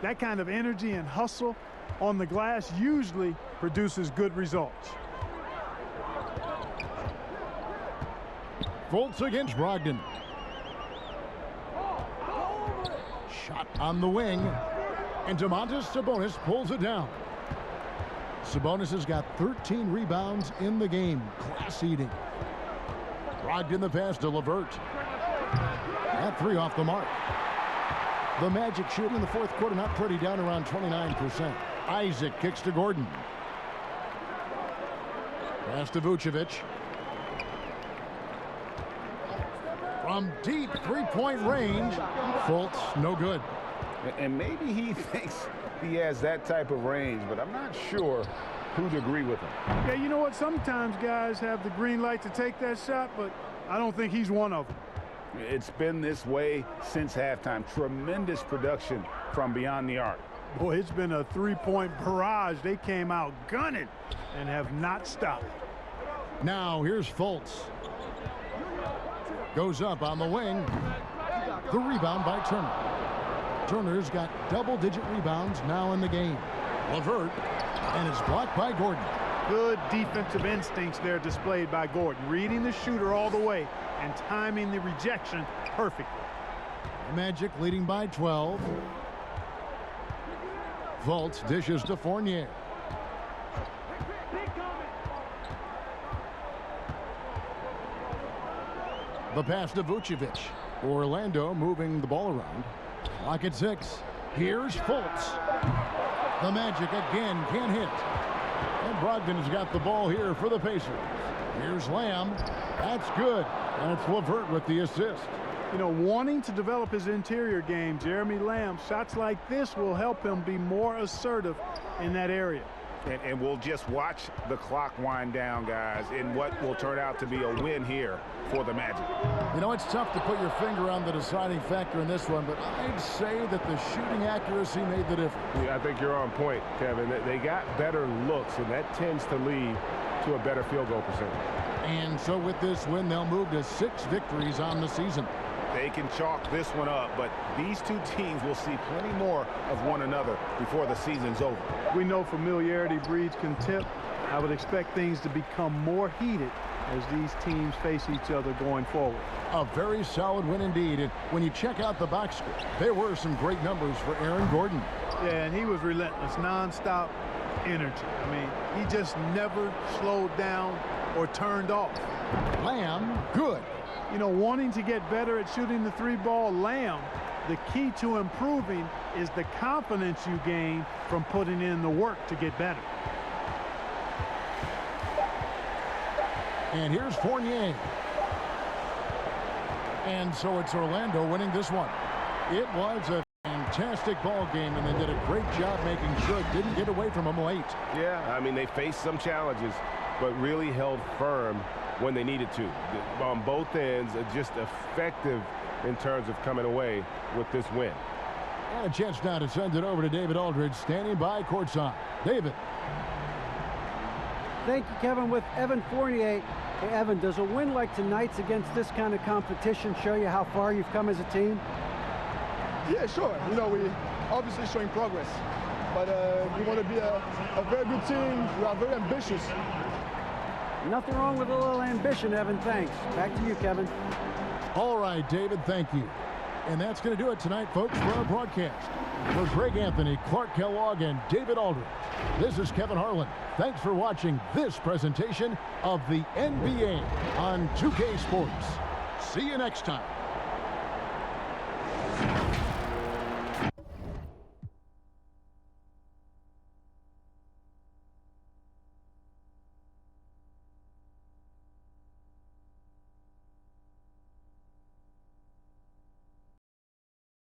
That kind of energy and hustle on the glass usually produces good results. Fultz against Brogdon. Shot on the wing. And Domantas Sabonis pulls it down. Sabonis has got 13 rebounds in the game. Class eating. Brogdon the pass to LeVert. That 3 off the mark. The Magic shooting in the fourth quarter not pretty, down around 29%. Isaac kicks to Gordon. Pass to Vucevic. From deep 3-point range. Fultz, no good. And maybe he thinks he has that type of range, but I'm not sure who'd agree with him. Yeah, you know what? Sometimes guys have the green light to take that shot, but I don't think he's one of them. It's been this way since halftime. Tremendous production from beyond the arc. Boy, it's been a 3-point barrage. They came out gunning and have not stopped. Now here's Fultz. Goes up on the wing. The rebound by Turner. Turner's got double-digit rebounds now in the game. LeVert, and it's blocked by Gordon. Good defensive instincts there displayed by Gordon, reading the shooter all the way and timing the rejection perfectly. Magic leading by 12. Fultz dishes to Fournier. The pass to Vucevic. Orlando moving the ball around. Clock at 6. Here's Fultz. The Magic again can't hit. And Brogdon's got the ball here for the Pacers. Here's Lamb. That's good. And it's LeVert with the assist. You know, wanting to develop his interior game, Jeremy Lamb, shots like this will help him be more assertive in that area. And we'll just watch the clock wind down, guys, in what will turn out to be a win here for the Magic. You know, it's tough to put your finger on the deciding factor in this one, but I'd say that the shooting accuracy made the difference. Yeah, I think you're on point, Kevin. They got better looks, and that tends to lead to a better field goal percentage. And so with this win, they'll move to 6 victories on the season. They can chalk this one up, but these two teams will see plenty more of one another before the season's over. We know familiarity breeds contempt. I would expect things to become more heated as these teams face each other going forward. A very solid win indeed. And when you check out the box score, there were some great numbers for Aaron Gordon. Yeah, and he was relentless, nonstop energy. I mean, he just never slowed down or turned off. Lamb, good. You know, wanting to get better at shooting the 3-ball, Lamb, the key to improving is the confidence you gain from putting in the work to get better. And here's Fournier. And so it's Orlando winning this one. It was a fantastic ball game, and they did a great job making sure it didn't get away from them late. Yeah, I mean, they faced some challenges, but really held firm when they needed to. On both ends, just effective in terms of coming away with this win. And a chance now to send it over to David Aldridge, standing by courtside. David. Thank you, Kevin. With Evan Fournier. Hey, Evan, does a win like tonight's against this kind of competition show you how far you've come as a team? Yeah, sure. You know, we obviously showing progress, but we want to be a very good team. We are very ambitious. Nothing wrong with a little ambition, Evan. Thanks. Back to you, Kevin. All right, David, thank you. And that's going to do it tonight, folks, for our broadcast. For Greg Anthony, Clark Kellogg, and David Aldridge, this is Kevin Harlan. Thanks for watching this presentation of the NBA on 2K Sports. See you next time.